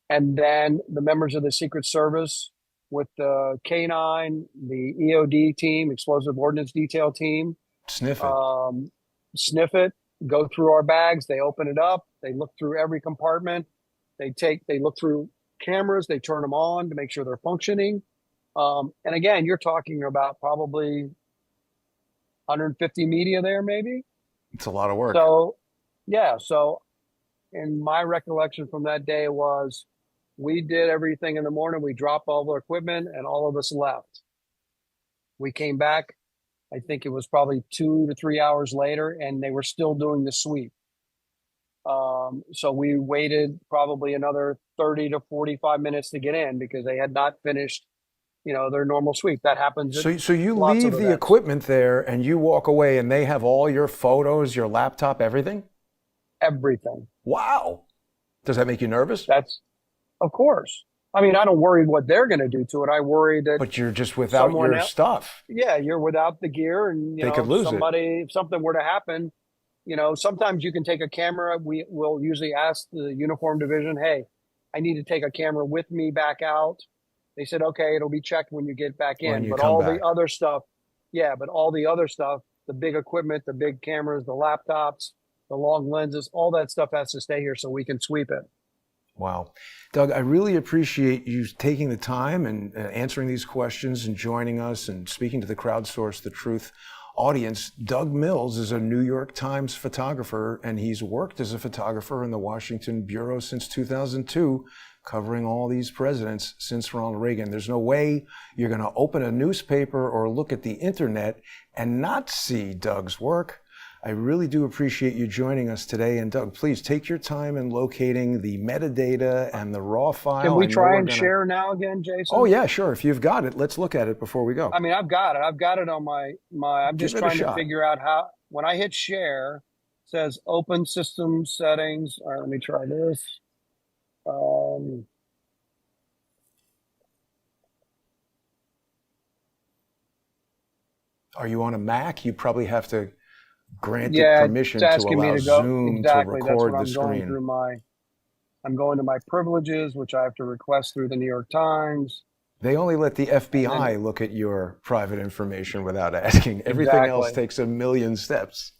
and then the members of the Secret Service with the K9, the EOD team, Explosive Ordnance Detail team, Sniff it. sniff it, go through our bags. They open it up. They look through every compartment. They look through cameras. They turn them on to make sure they're functioning. And again, you're talking about probably 150 media there, maybe. It's a lot of work. So, yeah. So, in my recollection from that day was we did everything in the morning. We dropped all the equipment and all of us left. We came back. I think it was probably 2 to 3 hours later, and they were still doing the sweep. So we waited probably another 30 to 45 minutes to get in because they had not finished, their normal sweep. That happens at So you lots of leave the events. equipment there and you walk away and they have all your photos, your laptop, everything? Everything. Wow. Does that make you nervous? That's, of course. I mean, I don't worry what they're going to do to it. I worry that But you're just without someone your else, stuff. yeah, you're without the gear, and They could lose it. if something were to happen, sometimes you can take a camera. We will usually ask the uniform division, "Hey, I need to take a camera with me back out." They said, "Okay, it'll be checked when you get back When in." you But come all back. the other stuff, yeah, but all the other stuff, the big equipment, the big cameras, the laptops, the long lenses, all that stuff has to stay here so we can sweep it. Wow. Doug, I really appreciate you taking the time and answering these questions and joining us and speaking to the Crowdsource the Truth audience. Doug Mills is a New York Times photographer, and he's worked as a photographer in the Washington Bureau since 2002, covering all these presidents since Ronald Reagan. There's no way you're going to open a newspaper or look at the internet and not see Doug's work. I really do appreciate you joining us today. And Doug, please take your time in locating the metadata and the raw file. Can we try and share now again, Jason? Oh yeah, sure. If you've got it, let's look at it before we go. I mean, I've got it. I've got it on my, I'm just trying to figure out how, when I hit share, it says open system settings. All right, let me try this. Are you on a Mac? You probably have to grant it permission to allow Zoom to record the screen. I'm going to my privileges, which I have to request through the New York Times. They only let the FBI look at your private information without asking. Everything else takes a million steps.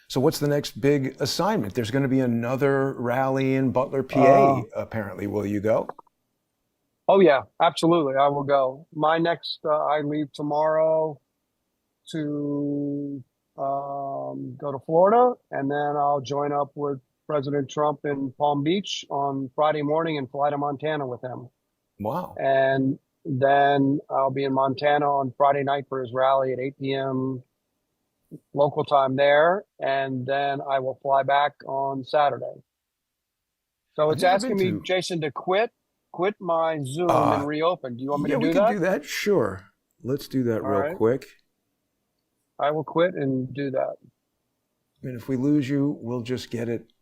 So what's the next big assignment? There's going to be another rally in Butler, PA, apparently. Will you go? Oh, yeah, absolutely. I will go. My next, I leave tomorrow to go to Florida, and then I'll join up with President Trump in Palm Beach on Friday morning and fly to Montana with him. Wow. And then I'll be in Montana on Friday night for his rally at 8 p.m. local time there. And then I will fly back on Saturday. So it's asking me, Jason, to quit my Zoom and reopen. Do you want me to do that? Yeah, we can do that. Sure. Let's do that real quick. I will quit and do that. And if we lose you, we'll just get it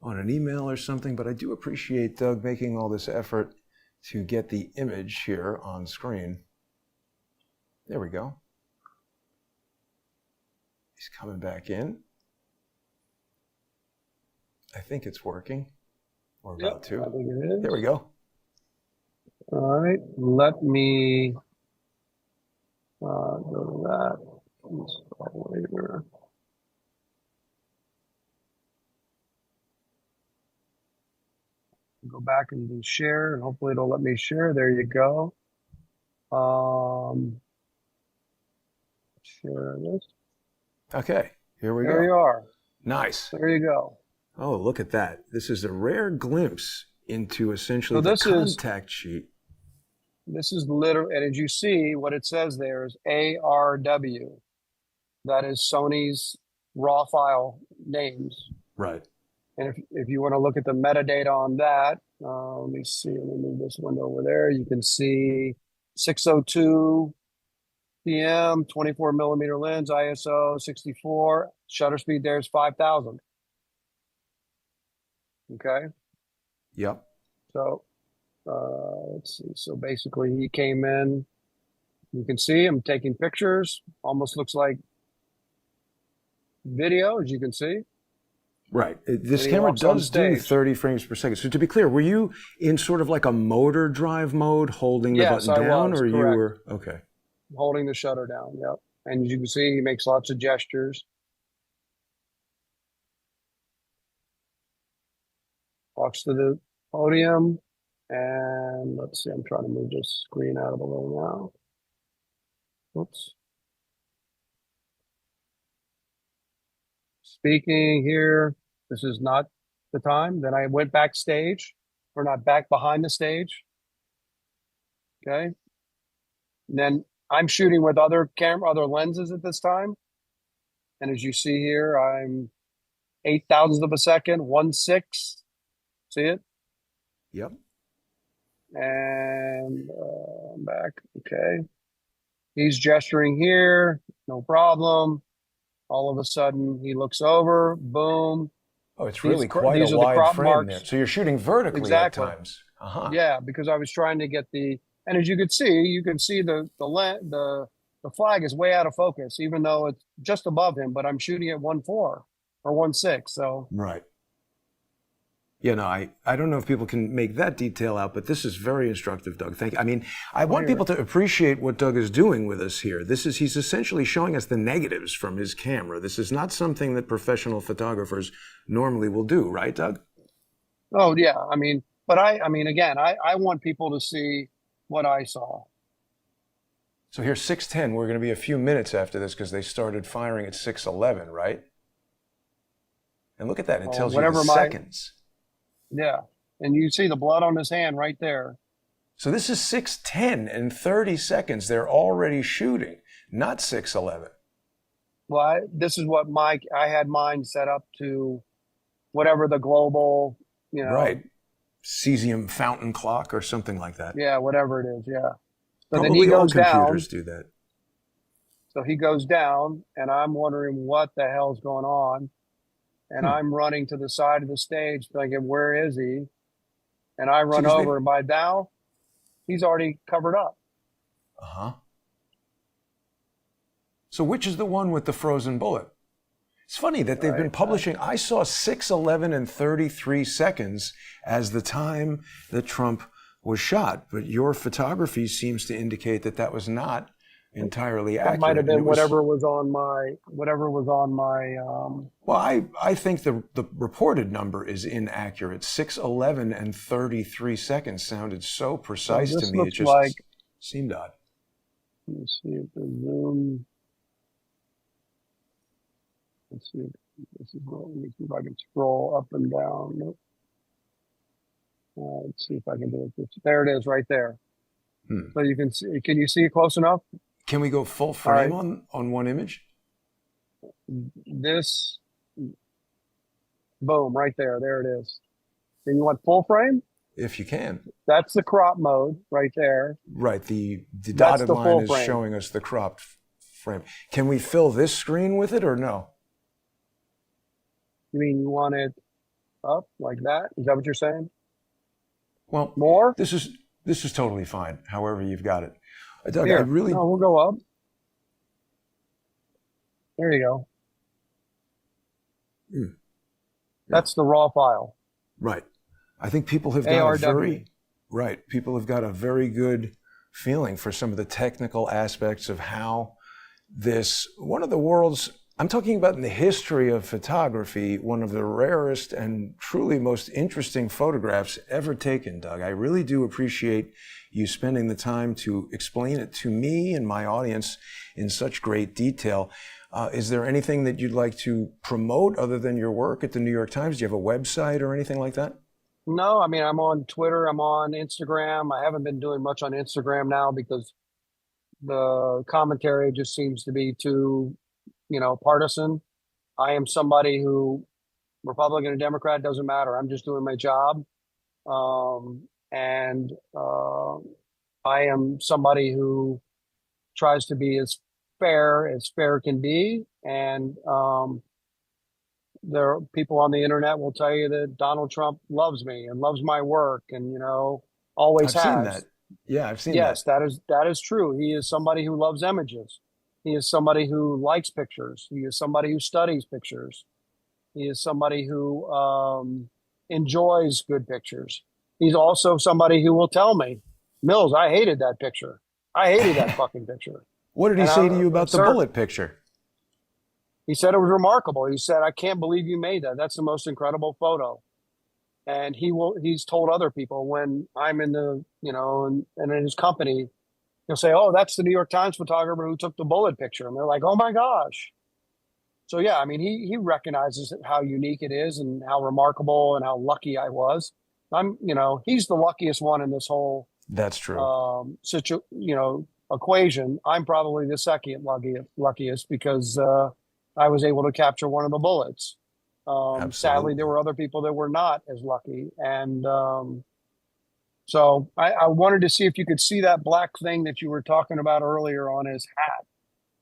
on an email or something. But I do appreciate Doug making all this effort to get the image here on screen. There we go. He's coming back in. I think it's working. We're about to. I think it is. There we go. All right. Let me go to that. Later. Go back and do share, and hopefully it'll let me share. There you go. Share this. Okay, here we go. There you are. Nice. There you go. Oh, look at that. This is a rare glimpse into essentially the contact sheet. This is literally, and as you see, what it says there is ARW. That is Sony's raw file names. Right. And if you want to look at the metadata on that, let me see. Let me move this window over there. You can see 6:02 p.m., 24 millimeter lens, ISO 64. Shutter speed there is 5,000. Okay. Yep. So let's see. So basically, he came in. You can see him taking pictures. Almost looks like video, as you can see. Right. This camera does do 30 frames per second. So to be clear, were you in sort of like a motor drive mode, holding the button down, or you were okay? Holding the shutter down. Yep. And as you can see, he makes lots of gestures. Walks to the podium, and let's see. I'm trying to move this screen out of the way now. Oops. Speaking here, this is not the time. Then I went backstage. We're not back behind the stage. Okay. And then I'm shooting with other lenses at this time. And as you see here, I'm 0.008 of a second, 1/6. See it? Yep. And I'm back. Okay. He's gesturing here. No problem. All of a sudden, he looks over. Boom. Oh, it's really quite a wide frame there. So you're shooting vertically at times. Yeah, because I was trying to get the, and as you can see the flag is way out of focus, even though it's just above him. But I'm shooting at 1.4 or 1.6. So right. You know, I don't know if people can make that detail out, but this is very instructive, Doug. Thank you. I mean, I want people to appreciate what Doug is doing with us here. He's essentially showing us the negatives from his camera. This is not something that professional photographers normally will do, right, Doug? Oh yeah, I mean, but I mean, again, I want people to see what I saw. So here's 6:10. We're going to be a few minutes after this because they started firing at 6:11, right? And look at that. It tells you the seconds. Yeah. And you see the blood on his hand right there. So this is 6:10 and 30 seconds. They're already shooting, not 6:11. Well, this is what I had mine set up to whatever the global, you know. Right. Cesium fountain clock or something like that. Yeah, whatever it is. Yeah. So Probably then he goes all computers down. do that. So he goes down, and I'm wondering what the hell's going on. And I'm running to the side of the stage thinking, where is he? And I run over, and by now, he's already covered up. Uh-huh. So which is the one with the frozen bullet? It's funny that they've been publishing. I saw 6:11 and 33 seconds as the time that Trump was shot, but your photography seems to indicate that that was not entirely accurate. That might have been whatever was on my. Well, I think the reported number is inaccurate. 6:11 and 33 seconds sounded so precise to me. It just seemed odd. Let me see if the zoom. Let's see. Let me see if I can scroll up and down. Nope. Let's see if I can do it. There it is, right there. So you can see. Can you see it close enough? Can we go full frame on one image? This, boom, right there. There it is. And you want full frame? If you can. That's the crop mode right there. Right. The dotted line is showing us the cropped frame. Can we fill this screen with it or no? You mean you want it up like that? Is that what you're saying? Well, more? This is totally fine. However you've got it. Doug, no, we'll go up. There you go. That's the raw file. Right. I think people have got a very good feeling for some of the technical aspects of how one of the world's, I'm talking about in the history of photography, one of the rarest and truly most interesting photographs ever taken, Doug. I really do appreciate you spending the time to explain it to me and my audience in such great detail. Is there anything that you'd like to promote other than your work at the New York Times? Do you have a website or anything like that? No, I mean, I'm on Twitter. I'm on Instagram. I haven't been doing much on Instagram now because the commentary just seems to be too, partisan. I am somebody who, Republican or Democrat, doesn't matter. I'm just doing my job. And I am somebody who tries to be as fair can be. And there are people on the internet will tell you that Donald Trump loves me and loves my work and, always has. I've seen that. Yeah, I've seen that. Yes, that is true. He is somebody who loves images. He is somebody who likes pictures. He is somebody who studies pictures. He is somebody who enjoys good pictures. He's also somebody who will tell me, Mills, I hated that picture. I hated that fucking picture. What did he say to you about the bullet picture? He said it was remarkable. He said, I can't believe you made that. That's the most incredible photo. And he's told other people when I'm in the, and in his company, he'll say, oh, that's the New York Times photographer who took the bullet picture. And they're like, oh my gosh. So yeah, I mean, he recognizes how unique it is and how remarkable and how lucky I was. He's the luckiest one in this whole that's true equation. I'm probably the second luckiest because I was able to capture one of the bullets. Sadly, there were other people that were not as lucky. And so I wanted to see if you could see that black thing that you were talking about earlier on his hat.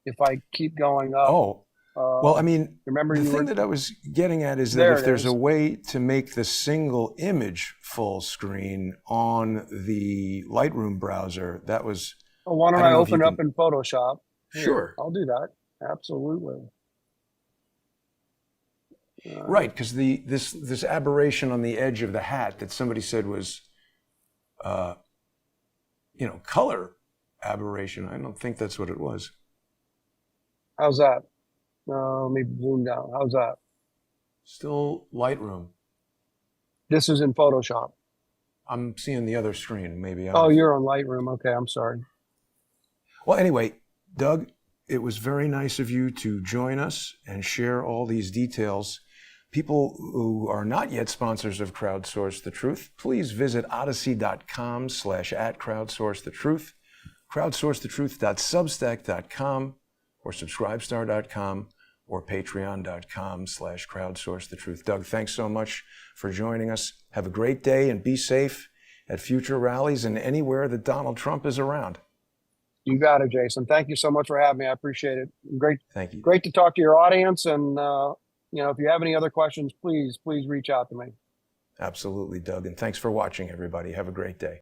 If I keep going up. Oh, well, I mean, remember the thing that I was getting at is that if there's a way to make the single image full screen on the Lightroom browser, that was... Well, why don't I open up in Photoshop? Sure. I'll do that. Absolutely. Right, because this aberration on the edge of the hat that somebody said was, color aberration. I don't think that's what it was. How's that? Let me zoom down. How's that? Still Lightroom. This is in Photoshop. I'm seeing the other screen. Maybe. Oh, you're on Lightroom. Okay, I'm sorry. Well, anyway, Doug, it was very nice of you to join us and share all these details. People who are not yet sponsors of Crowdsource the Truth, please visit odyssey.com/@crowdsourcethetruth, crowdsourcethetruth.substack.com, or subscribestar.com, or patreon.com/crowdsourcethetruth. Doug, thanks so much for joining us. Have a great day and be safe at future rallies and anywhere that Donald Trump is around. You got it, Jason. Thank you so much for having me. I appreciate it. Great. Thank you. Great to talk to your audience. And, if you have any other questions, please reach out to me. Absolutely, Doug. And thanks for watching, everybody. Have a great day.